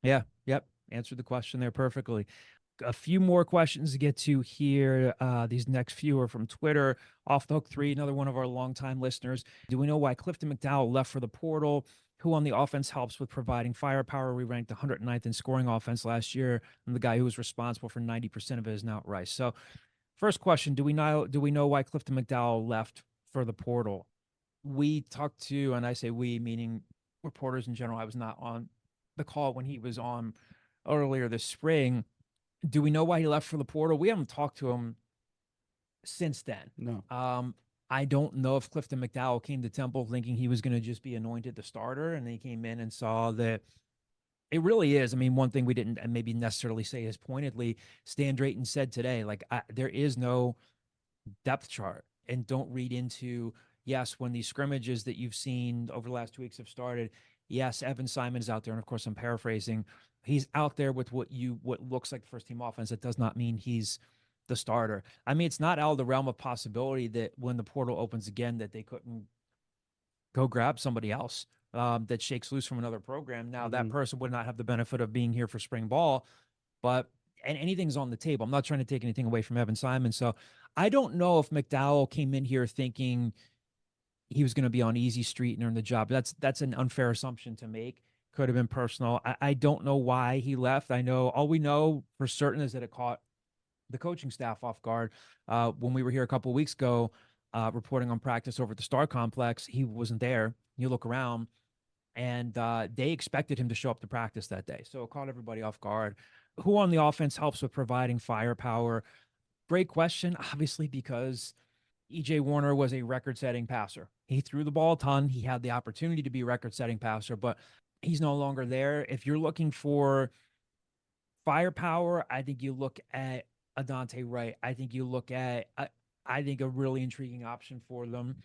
Yeah. Yep. Answered the question there perfectly. A few more questions to get to here. These next few are from Twitter. Off the Hook 3, another one of our longtime listeners. Do we know why Clifton McDowell left for the portal? Who on the offense helps with providing firepower? We ranked 109th in scoring offense last year, and the guy who was responsible for 90% of it is now Rice. So, first question: Do we know why Clifton McDowell left for the portal? We talked to, and I say we, meaning reporters in general. I was not on the call when he was on earlier this spring. Do we know why he left for the portal? We haven't talked to him since then. No. I don't know if Clifton McDowell came to Temple thinking he was going to just be anointed the starter, and he came in and saw that it really is. I mean, one thing we didn't maybe necessarily say as pointedly, Stan Drayton said today, there is no depth chart, and don't read into, yes, when these scrimmages that you've seen over the last 2 weeks have started, yes, Evan Simon is out there, and of course I'm paraphrasing, he's out there with what looks like the first team offense. That does not mean he's the starter. I mean, it's not out of the realm of possibility that when the portal opens again, that they couldn't go grab somebody else that shakes loose from another program. Now, that person would not have the benefit of being here for spring ball, and anything's on the table. I'm not trying to take anything away from Evan Simon. So I don't know if McDowell came in here thinking he was going to be on easy street and earn the job. That's an unfair assumption to make. could have been personal. I don't know why he left. I know all we know for certain is that it caught the coaching staff off guard. When we were here a couple of weeks ago, reporting on practice over at the Star Complex, he wasn't there. You look around, and they expected him to show up to practice that day. So it caught everybody off guard. Who on the offense helps with providing firepower? Great question, obviously, because EJ Warner was a record-setting passer. He threw the ball a ton. He had the opportunity to be a record-setting passer, but he's no longer there. If you're looking for firepower, I think you look at Adante Wright. I think you look at, I think a really intriguing option for them.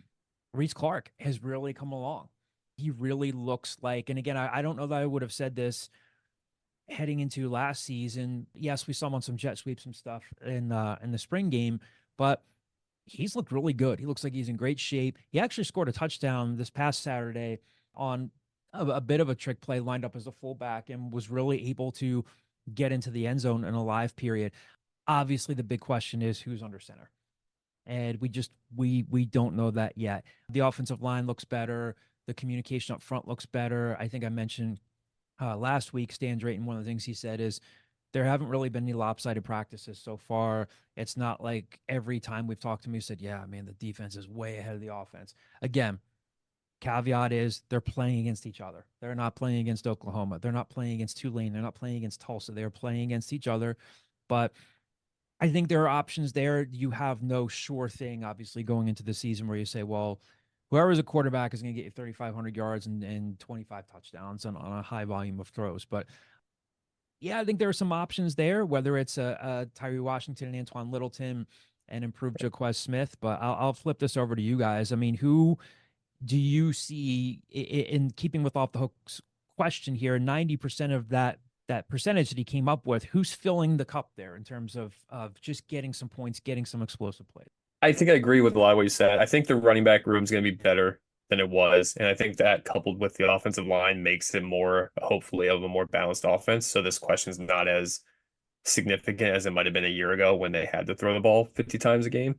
Reese Clark has really come along. He really looks like, and again, I don't know that I would have said this heading into last season. Yes, we saw him on some jet sweeps and stuff in the spring game, but he's looked really good. He looks like he's in great shape. He actually scored a touchdown this past Saturday on a bit of a trick play, lined up as a fullback, and was really able to get into the end zone in a live period. Obviously, the big question is who's under center. And we don't know that yet. The offensive line looks better. The communication up front looks better. I think I mentioned last week, Stan Drayton, one of the things he said is there haven't really been any lopsided practices so far. It's not like every time we've talked to him, he said, yeah, man, the defense is way ahead of the offense. Again, caveat is they're playing against each other. They're not playing against Oklahoma. They're not playing against Tulane. They're not playing against Tulsa. They're playing against each other. But I think there are options there. You have no sure thing, obviously, going into the season where you say, well, whoever's a quarterback is going to get you 3,500 yards and 25 touchdowns on a high volume of throws. But yeah, I think there are some options there, whether it's a Tyree Washington and Antoine Littleton and improved Jaquez Smith. But I'll flip this over to you guys. I mean, who do you see, in keeping with off the hook's question here, 90% of that percentage that he came up with, who's filling the cup there in terms of just getting some points, getting some explosive plays? I think I agree with a lot of what you said. I think the running back room is going to be better than it was. And I think that coupled with the offensive line makes it more, hopefully, of a more balanced offense. So this question is not as significant as it might have been a year ago when they had to throw the ball 50 times a game.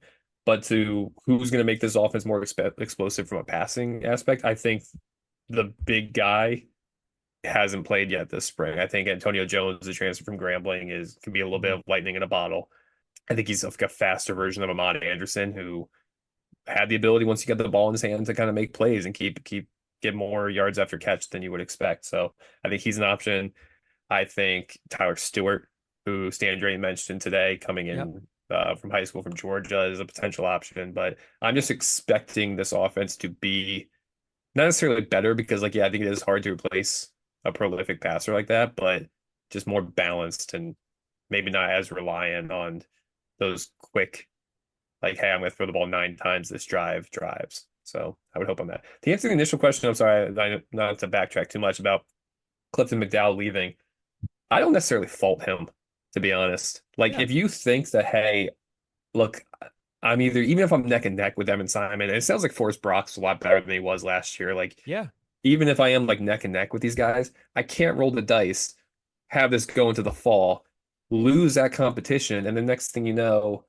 But to who's going to make this offense more explosive from a passing aspect, I think the big guy hasn't played yet this spring. I think Antonio Jones, the transfer from Grambling, can be a little bit of lightning in a bottle. I think he's like a faster version of Ahmad Anderson, who had the ability once he got the ball in his hand to kind of make plays and get more yards after catch than you would expect. So I think he's an option. I think Tyler Stewart, who Stan Drayton mentioned today, coming in from high school from Georgia, is a potential option. But I'm just expecting this offense to be not necessarily better because, I think it is hard to replace a prolific passer like that, but just more balanced and maybe not as reliant on those quick, hey, I'm going to throw the ball 9 times this drives. So I would hope on that. To answer the initial question, I'm sorry, not to backtrack too much about Clifton McDowell leaving. I don't necessarily fault him, to be honest. If you think that, hey, look, I'm even if I'm neck and neck with Evan Simon, and it sounds like Forrest Brock's a lot better than he was last year. Even if I am neck and neck with these guys, I can't roll the dice, have this go into the fall, lose that competition, and the next thing you know,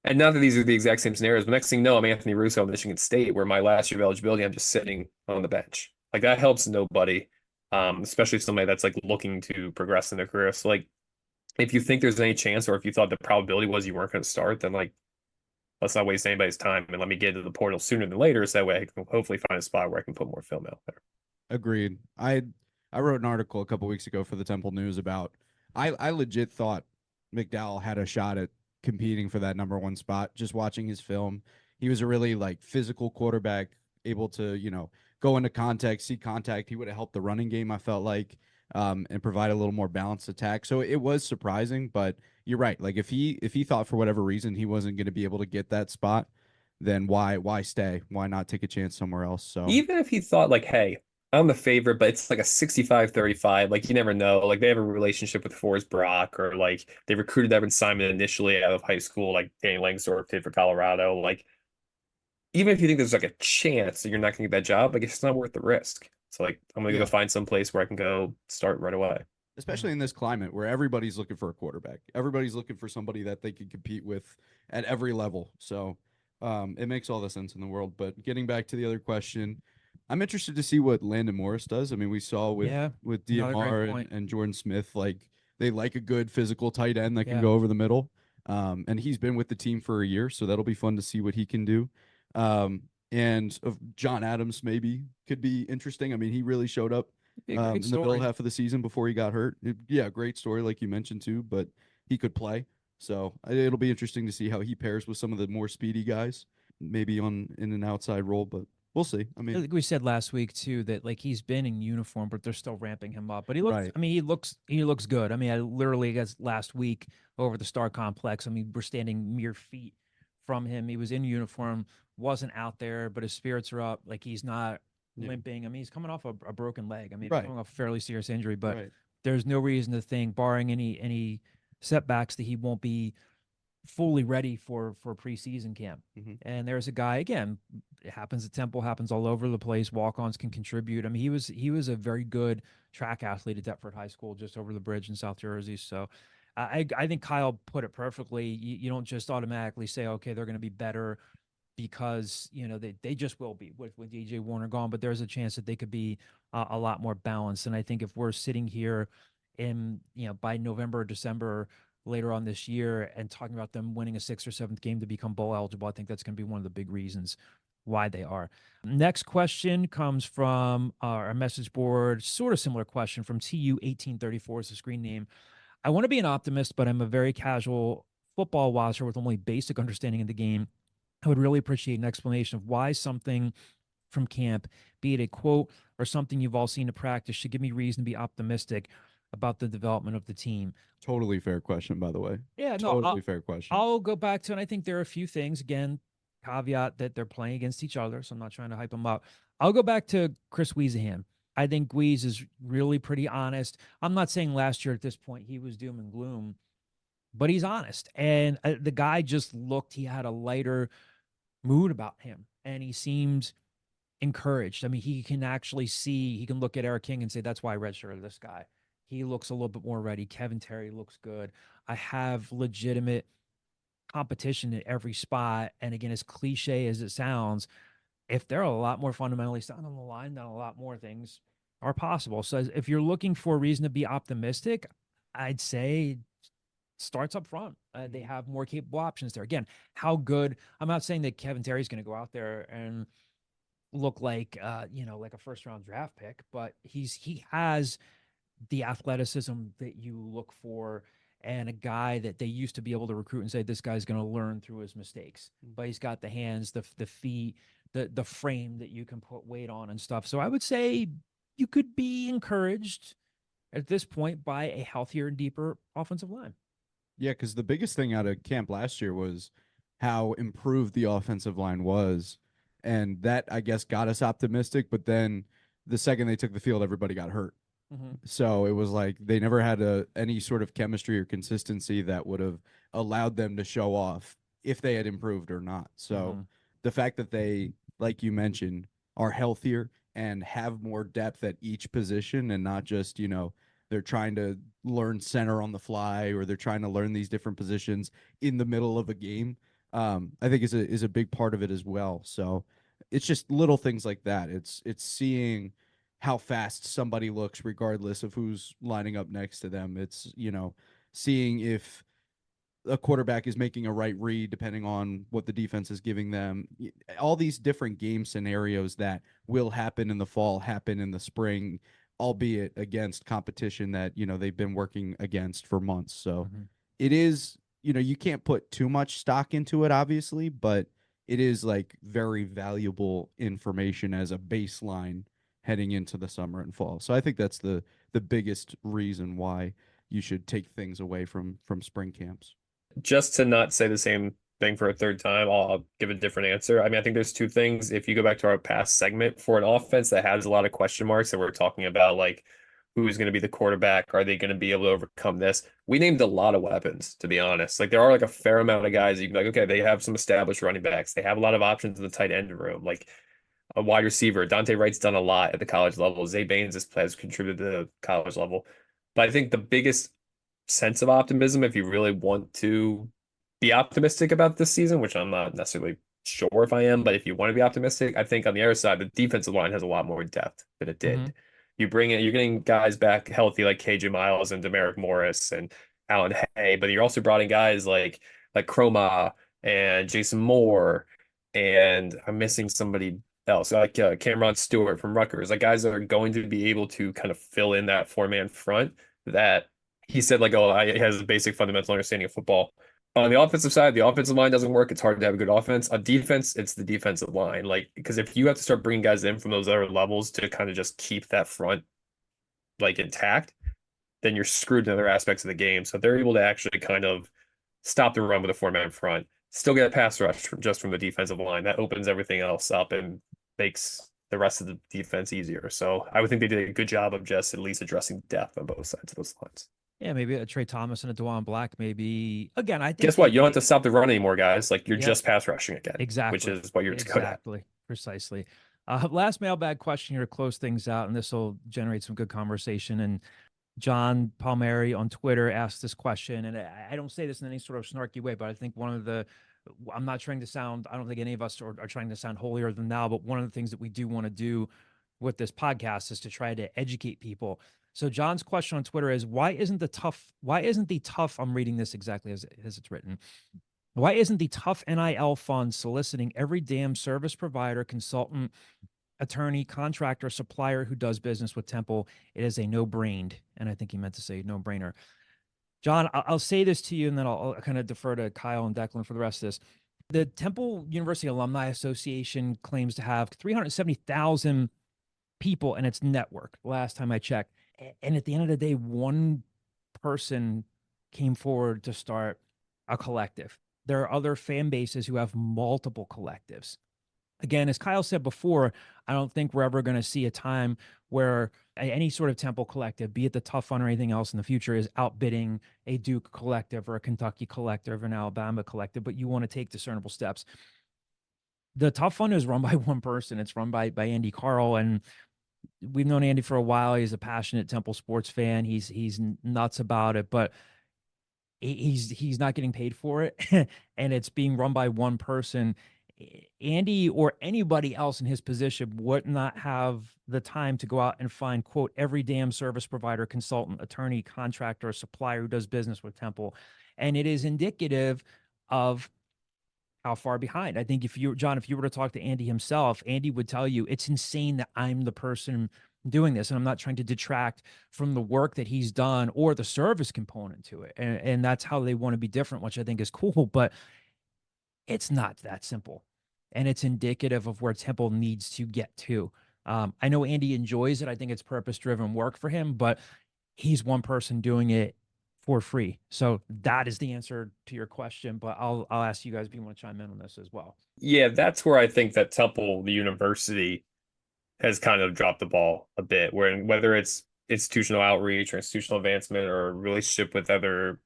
and not that these are the exact same scenarios, but next thing you know, I'm Anthony Russo of Michigan State, where my last year of eligibility, I'm just sitting on the bench. That helps nobody, especially somebody that's looking to progress in their career. So if you think there's any chance, or if you thought the probability was you weren't going to start, then let's not waste anybody's time and let me get into the portal sooner than later, so that way I can hopefully find a spot where I can put more film out there. Agreed. I wrote an article a couple weeks ago for the Temple News about I legit thought McDowell had a shot at competing for that number 1 spot. Just watching his film, he was a really physical quarterback, able to go into contact, see contact. He would have helped the running game, I felt like, and provide a little more balanced attack. So it was surprising, but you're right. If he thought for whatever reason he wasn't going to be able to get that spot, then why stay? Why not take a chance somewhere else? So even if he thought hey, I'm the favorite, but it's a 65-35. You never know. They have a relationship with Forrest Brock, or they recruited Evan Simon initially out of high school, Danny Langsdorff did for Colorado. Even if you think there's a chance that you're not going to get that job, it's not worth the risk. So I'm going to go find some place where I can go start right away. Especially in this climate where everybody's looking for a quarterback. Everybody's looking for somebody that they can compete with at every level. So it makes all the sense in the world. But getting back to the other question, I'm interested to see what Landon Morris does. I mean, we saw with Yeah, another great DMR point. and Jordan Smith, like they like a good physical tight end that can Yeah. go over the middle. And he's been with the team for a year, so that'll be fun to see what he can do. And of John Adams maybe could be interesting. I mean, he really showed up Be a great in the middle story. half of the season before he got hurt. Yeah, great story like you mentioned too, but he could play. So it'll be interesting to see how he pairs with some of the more speedy guys, maybe in an outside role, but we'll see. I I mean, think we said last week too that like he's been in uniform, but they're still ramping him up. But he looks, right. I mean, he looks good. I mean, I literally guess last week over the Star Complex. I mean, we're standing mere feet from him. He was in uniform, wasn't out there, but his spirits are up. Like he's not Yeah. limping. I mean, he's coming off a broken leg. I mean, Right. coming off a fairly serious injury, but Right. there's no reason to think, barring any setbacks, that he won't be fully ready for preseason camp. Mhm. And there's a guy, again, it happens at Temple, happens all over the place. Walk-ons can contribute. I mean, he was a very good track athlete at Deptford High School, just over the bridge in South Jersey. So I think Kyle put it perfectly. You don't just automatically say, okay, they're going to be better because they just will be with DJ Warner gone, but there's a chance that they could be a lot more balanced. And I think if we're sitting here in by November or December later on this year and talking about them winning a 6th or 7th game to become bowl eligible, I think that's going to be one of the big reasons why they are. Next question comes from our message board, sort of similar question from TU1834 is the screen name. I want to be an optimist, but I'm a very casual football watcher with only basic understanding of the game. I would really appreciate an explanation of why something from camp, be it a quote or something you've all seen in practice, should give me reason to be optimistic about the development of the team. Totally fair question, by the way. Yeah, no, Totally fair question. I'll go back to, and I think there are a few things, again, caveat that they're playing against each other, so I'm not trying to hype them up. I'll go back to Chris Wiesehan. I think Wiese is really pretty honest. I'm not saying last year at this point he was doom and gloom, but he's honest. And the guy just looked, he had a lighter mood about him, and he seemed encouraged. I mean, he can actually see, he can look at Eric King and say, that's why I redshirted this guy. He looks a little bit more ready. Kevin Terry looks good. I have legitimate competition at every spot. And again, as cliche as it sounds, if they're a lot more fundamentally sound on the line, then a lot more things are possible. So if you're looking for a reason to be optimistic, I'd say starts up front. They have more capable options there. Again, how good, I'm not saying that Kevin Terry's going to go out there and look like, like a first round draft pick, but he has the athleticism that you look for, and a guy that they used to be able to recruit and say, this guy's going to learn through his mistakes, but he's got the hands, the feet, the frame that you can put weight on and stuff. So I would say you could be encouraged at this point by a healthier and deeper offensive line. Yeah, because the biggest thing out of camp last year was how improved the offensive line was. And that, I guess, got us optimistic. But then the second they took the field, everybody got hurt. Mm-hmm. So it was like they never had any sort of chemistry or consistency that would have allowed them to show off if they had improved or not. So the fact that they, like you mentioned, are healthier and have more depth at each position and not just, they're trying to learn center on the fly or they're trying to learn these different positions in the middle of a game, I think is a big part of it as well. So it's just little things like that. It's seeing how fast somebody looks regardless of who's lining up next to them. It's, seeing if a quarterback is making a right read depending on what the defense is giving them. All these different game scenarios that will happen in the fall, happen in the spring, albeit against competition that, they've been working against for months. So it is, you can't put too much stock into it, obviously, but it is like very valuable information as a baseline heading into the summer and fall. So I think that's the biggest reason why you should take things away from spring camps. Just to not say the same thing for a third time, I'll give a different answer. I mean, I think there's two things. If you go back to our past segment, for an offense that has a lot of question marks that we're talking about, like who's going to be the quarterback, are they going to be able to overcome this? We named a lot of weapons, to be honest. Like there are like a fair amount of guys you can be like, okay, they have some established running backs. They have a lot of options in the tight end room, like a wide receiver. Dante Wright's done a lot at the college level. Zay Baines has contributed to the college level. But I think the biggest sense of optimism, if you really want to be optimistic about this season, which I'm not necessarily sure if I am, but if you want to be optimistic, I think on the other side, the defensive line has a lot more depth than it did. Mhm. You bring in, you're getting guys back healthy like KJ Miles and Demeric Morris and Alan Hay, but you're also brought in guys like Chroma and Jason Moore, and I'm missing somebody else, like Cameron Stewart from Rutgers, like guys that are going to be able to kind of fill in that 4-man front that he said, like, oh, he has a basic fundamental understanding of football. On the offensive side, the offensive line doesn't work. It's hard to have a good offense. On defense, it's the defensive line. Like, because if you have to start bringing guys in from those other levels to kind of just keep that front like intact, then you're screwed in other aspects of the game. So they're able to actually kind of stop the run with a 4-man front, still get a pass rush just from the defensive line. That opens everything else up and makes the rest of the defense easier. So I would think they did a good job of just at least addressing depth on both sides of those lines. Yeah, maybe a Trey Thomas and a DeJuan Black. Maybe again, I think. Guess what? You don't have to stop the run anymore, guys. Like, you're Yep. just pass rushing again, Exactly. which is what you're good at. Exactly. Precisely. Last mailbag question here to close things out, and this will generate some good conversation. And John Palmieri on Twitter asked this question, and I don't say this in any sort of snarky way, but I think I'm not trying to sound, I don't think any of us are trying to sound holier than thou, but one of the things that we do want to do with this podcast is to try to educate people. So John's question on Twitter is, why isn't the tough, I'm reading this exactly as it's written. Why isn't the tough NIL fund soliciting every damn service provider, consultant, attorney, contractor, supplier who does business with Temple? It is a no-brained, and I think he meant to say no-brainer. John, I'll say this to you, and then I'll kind of defer to Kyle and Declan for the rest of this. The Temple University Alumni Association claims to have 370,000 people in its network, last time I checked. And at the end of the day, one person came forward to start a collective. There are other fan bases who have multiple collectives. Again, as Kyle said before, I don't think we're ever going to see a time where any sort of Temple collective, be it the Tough Fun or anything else in the future, is outbidding a Duke collective or a Kentucky collective or an Alabama collective, but you want to take discernible steps. The Tough Fun is run by one person. It's run by Andy Carl, and we've known Andy for a while. He's a passionate Temple sports fan. He's nuts about it, but he's not getting paid for it, and it's being run by one person. Andy or anybody else in his position would not have the time to go out and find, quote, every damn service provider, consultant, attorney, contractor, supplier who does business with Temple. And it is indicative of how far behind. I think if you were to talk to Andy himself, Andy would tell you it's insane that I'm the person doing this. And I'm not trying to detract from the work that he's done or the service component to it. And that's how they want to be different, which I think is cool, but it's not that simple. And it's indicative of where Temple needs to get to. I know Andy enjoys it. I think it's purpose-driven work for him, but he's one person doing it for free. So that is the answer to your question, but I'll ask you guys if you want to chime in on this as well. Yeah, that's where I think that Temple, the university, has kind of dropped the ball a bit, whether it's institutional outreach or institutional advancement or relationship with other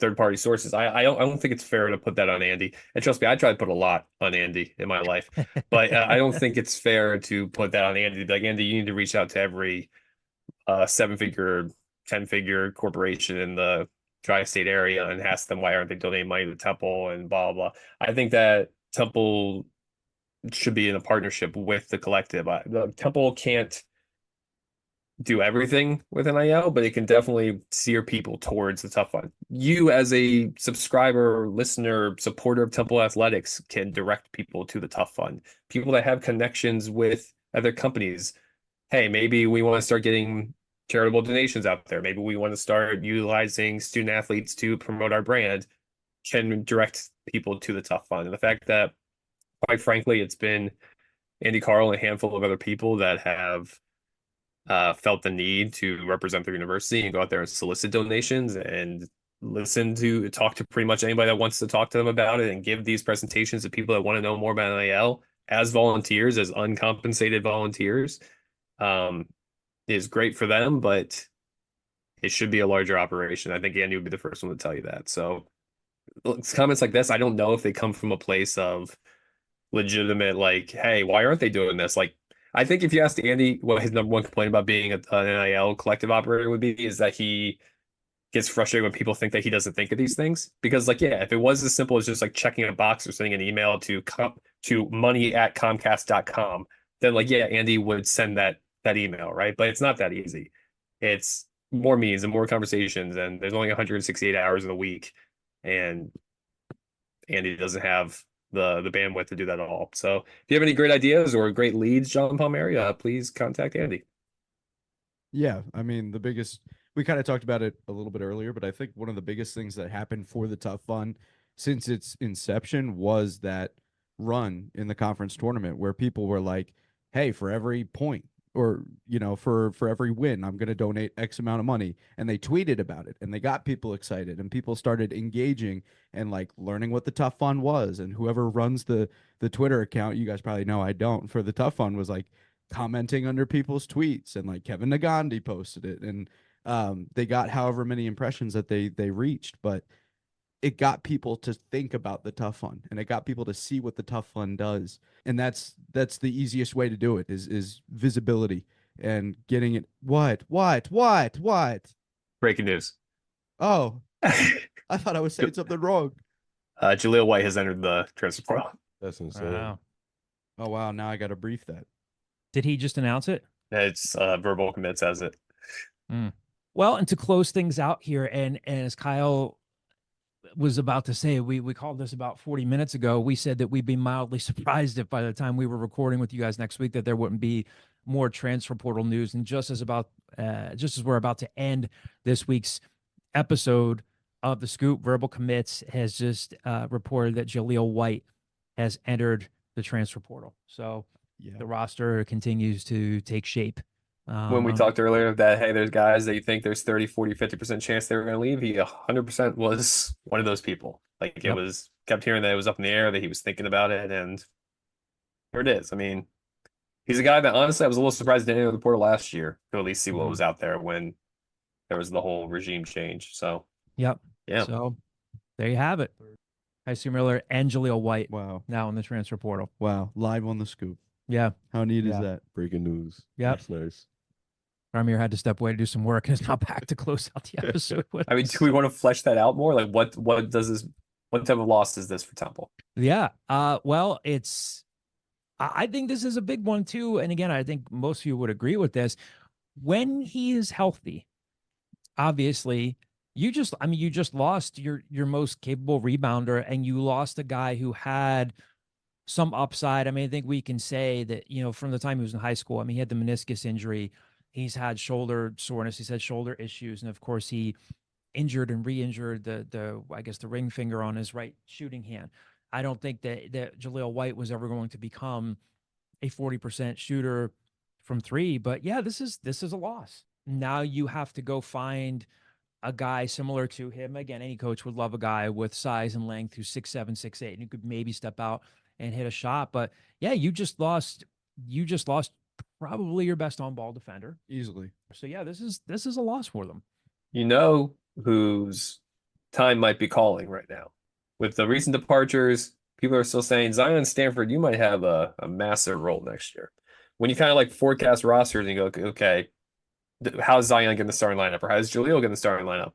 third-party sources. I don't think it's fair to put that on Andy. And trust me, I try to put a lot on Andy in my life, but I don't think it's fair to put that on Andy. Like, Andy, you need to reach out to every 7-figure, 10-figure corporation in the tri-state area and ask them why aren't they donating money to Temple and blah, blah, blah. I think that Temple should be in a partnership with the collective. Temple can't do everything with NIL, but it can definitely steer people towards the Tough Fun. You, as a subscriber, listener, supporter of Temple Athletics, can direct people to the Tough Fun. People that have connections with other companies. Hey, maybe we want to start getting charitable donations out there. Maybe we want to start utilizing student athletes to promote our brand. Can direct people to the Tough Fun. And the fact that, quite frankly, it's been Andy Carl and a handful of other people that have felt the need to represent their university and go out there and solicit donations and talk to pretty much anybody that wants to talk to them about it and give these presentations to people that want to know more about NIL as volunteers, as uncompensated volunteers, is great for them, but it should be a larger operation. I think Andy would be the first one to tell you that. So comments like this, I don't know if they come from a place of legitimate, like, hey, why aren't they doing this? Like, I think if you asked Andy what his number one complaint about being an NIL collective operator would be, is that he gets frustrated when people think that he doesn't think of these things. Because like, yeah, if it was as simple as just like checking a box or sending an email to money@comcast.com, then like, yeah, Andy would send that email, right? But it's not that easy. It's more meetings and more conversations, and there's only 168 hours in a week, and Andy doesn't have the bandwidth to do that all. So if you have any great ideas or great leads, John Palmieri, please contact Andy. Yeah, I mean, we kind of talked about it a little bit earlier, but I think one of the biggest things that happened for the Tough Fun since its inception was that run in the conference tournament where people were like, hey, for every point or, for every win, I'm going to donate X amount of money. And they tweeted about it and they got people excited and people started engaging and like learning what the Tough Fun was. And whoever runs the Twitter account, you guys probably know I don't, for the Tough Fun was like, commenting under people's tweets, and like Kevin Nagandi posted it, and they got however many impressions that they reached, but it got people to think about the Tough Fun, and it got people to see what the Tough Fun does, and that's the easiest way to do it is visibility and getting it. What? Breaking news. Oh, I thought I was saying something wrong. Jahlil White has entered the transfer portal. That's insane. Wow. Oh wow, now I got to brief that. Did he just announce it? It's verbal commits as it. Well, and to close things out here, and as Kyle was about to say, we called this about 40 minutes ago. We said that we'd be mildly surprised if by the time we were recording with you guys next week that there wouldn't be more transfer portal news. And just as we're about to end this week's episode of the Scoop, Verbal Commits has just reported that Jahlil White has entered the transfer portal. So the roster continues to take shape. When we talked earlier that, hey, there's guys that you think there's 30, 40, 50% chance they were going to leave, he 100% was one of those people. Like it was, kept hearing that it was up in the air, that he was thinking about it, and here it is. I mean, he's a guy that honestly I was a little surprised to enter the portal last year to at least see what was out there when there was the whole regime change. So, yeah. So there you have it. Hysier Miller and Jahlil White. Wow. Now in the transfer portal. Wow. Live on the Scoop. Yeah. How neat is that? Breaking news. Yep. That's nice. Ramir had to step away to do some work and is now back to close out the episode. I mean, do we want to flesh that out more? Like what type of loss is this for Temple? Yeah. Well, I think this is a big one too. And again, I think most of you would agree with this. When he is healthy, obviously, you just lost your most capable rebounder, and you lost a guy who had some upside. I mean, I think we can say that, from the time he was in high school, I mean, he had the meniscus injury. He's had shoulder soreness. He's had shoulder issues. And of course, he injured and re-injured the ring finger on his right shooting hand. I don't think that Jahlil White was ever going to become a 40% shooter from three. But yeah, this is a loss. Now you have to go find a guy similar to him. Again, any coach would love a guy with size and length who's 6'7", 6'8", and who could maybe step out and hit a shot. But yeah, you just lost probably your best on-ball defender Easily. So yeah, this is a loss for them. Whose time might be calling right now. With the recent departures, people are still saying, Zion Stanford, you might have a massive role next year. When you kind of like forecast rosters and you go, okay, how's Zion getting the starting lineup, or how's Jahlil getting the starting lineup?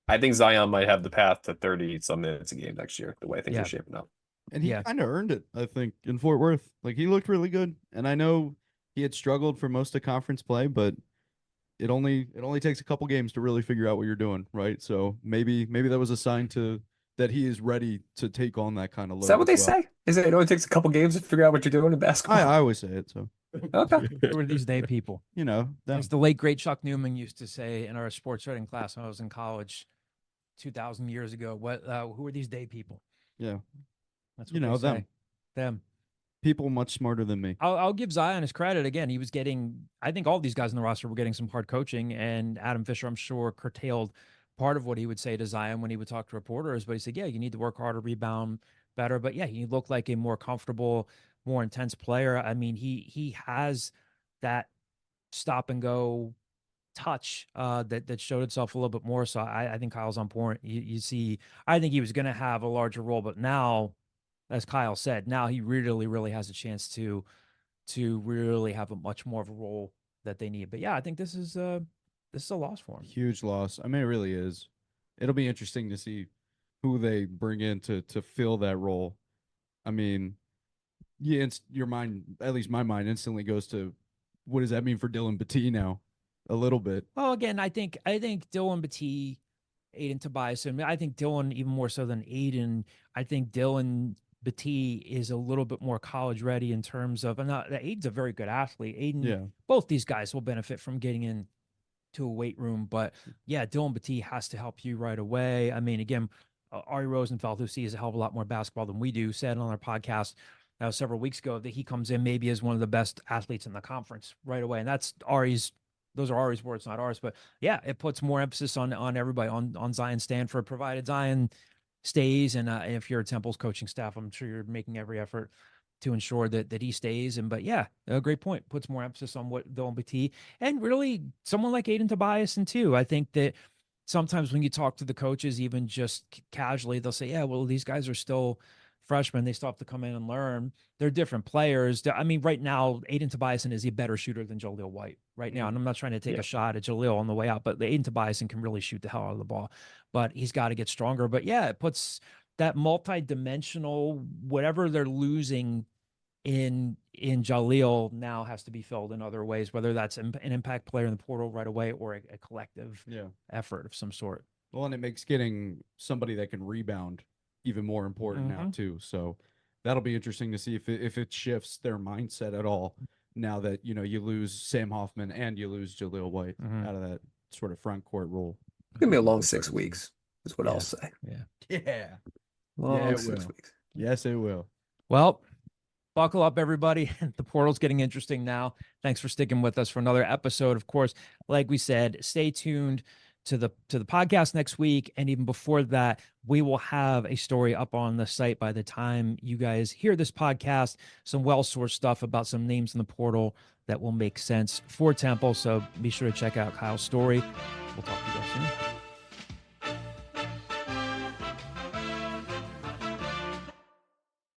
I think Zion might have the path to 30-some minutes a game next year, the way things are shaping up. And he kind of earned it, I think, in Fort Worth. Like, he looked really good. And I know he had struggled for most of conference play, but it only takes a couple games to really figure out what you're doing, right? So maybe that was a sign that he is ready to take on that kind of load. Is that what they say? Is it only takes a couple games to figure out what you're doing in basketball? I always say it, so. Okay. Who are these day people? That's the late, great Chuck Newman used to say in our sports writing class when I was in college 2,000 years ago. Who are these day people? Yeah. That's what they say. Them. People much smarter than me. I'll give Zion his credit. Again, he was getting, I think all these guys in the roster were getting some hard coaching, and Adam Fisher, I'm sure, curtailed part of what he would say to Zion when he would talk to reporters. But he said, yeah, you need to work harder, rebound better. But yeah, he looked like a more comfortable, more intense player. I mean, he has that stop and go touch that showed itself a little bit more. So I think Kyle's on point. You see, I think he was going to have a larger role, but now, as Kyle said, now he really, really has a chance to really have a much more of a role that they need. But yeah, I think this is this is a loss for him. Huge loss. I mean, it really is. It'll be interesting to see who they bring in to fill that role. I mean, yeah, your mind, at least my mind, instantly goes to what does that mean for Dylan Battie now? A little bit. Well, again, I think Dylan Battie, Aiden Tobias, and I think Dylan even more so than Aiden. I think Dylan Battie is a little bit more college ready in terms of, and Aiden's a very good athlete. Aiden, both these guys will benefit from getting in to a weight room, but yeah, Dylan Battie has to help you right away. I mean, again, Ari Rosenfeld, who sees a hell of a lot more basketball than we do, said on our podcast several weeks ago that he comes in maybe as one of the best athletes in the conference right away, and that's those are Ari's words, not ours. But yeah, it puts more emphasis on everybody, on Zion Stanford, provided Zion stays. And if you're Temple's coaching staff, I'm sure you're making every effort to ensure that he stays. But yeah, a great point. Puts more emphasis on what Dylan Battie and really someone like Aiden Tobias and too. I think that sometimes when you talk to the coaches, even just casually, they'll say, yeah, well, these guys are still freshmen. They still have to come in and learn. They're different players. I mean, right now, Aiden Tobias is a better shooter than Jahlil White right now. And I'm not trying to take a shot at Jahlil on the way out, but Aiden Tobias can really shoot the hell out of the ball. But he's got to get stronger. But yeah, it puts that multi-dimensional, whatever they're losing in Jahlil now has to be filled in other ways, whether that's an impact player in the portal right away or a collective effort of some sort. Well, and it makes getting somebody that can rebound even more important now too. So that'll be interesting to see if it shifts their mindset at all now that, you know, you lose Sam Hoffman and you lose Jahlil White out of that sort of front court role. It's gonna be a long 6 weeks, is what I'll say. Yeah. Long 6 weeks. Yes, it will. Well, buckle up, everybody. The portal's getting interesting now. Thanks for sticking with us for another episode. Of course, like we said, stay tuned to the podcast next week. And even before that, we will have a story up on the site by the time you guys hear this podcast, some well-sourced stuff about some names in the portal that will make sense for Temple. So be sure to check out Kyle's story. We'll talk to you guys soon.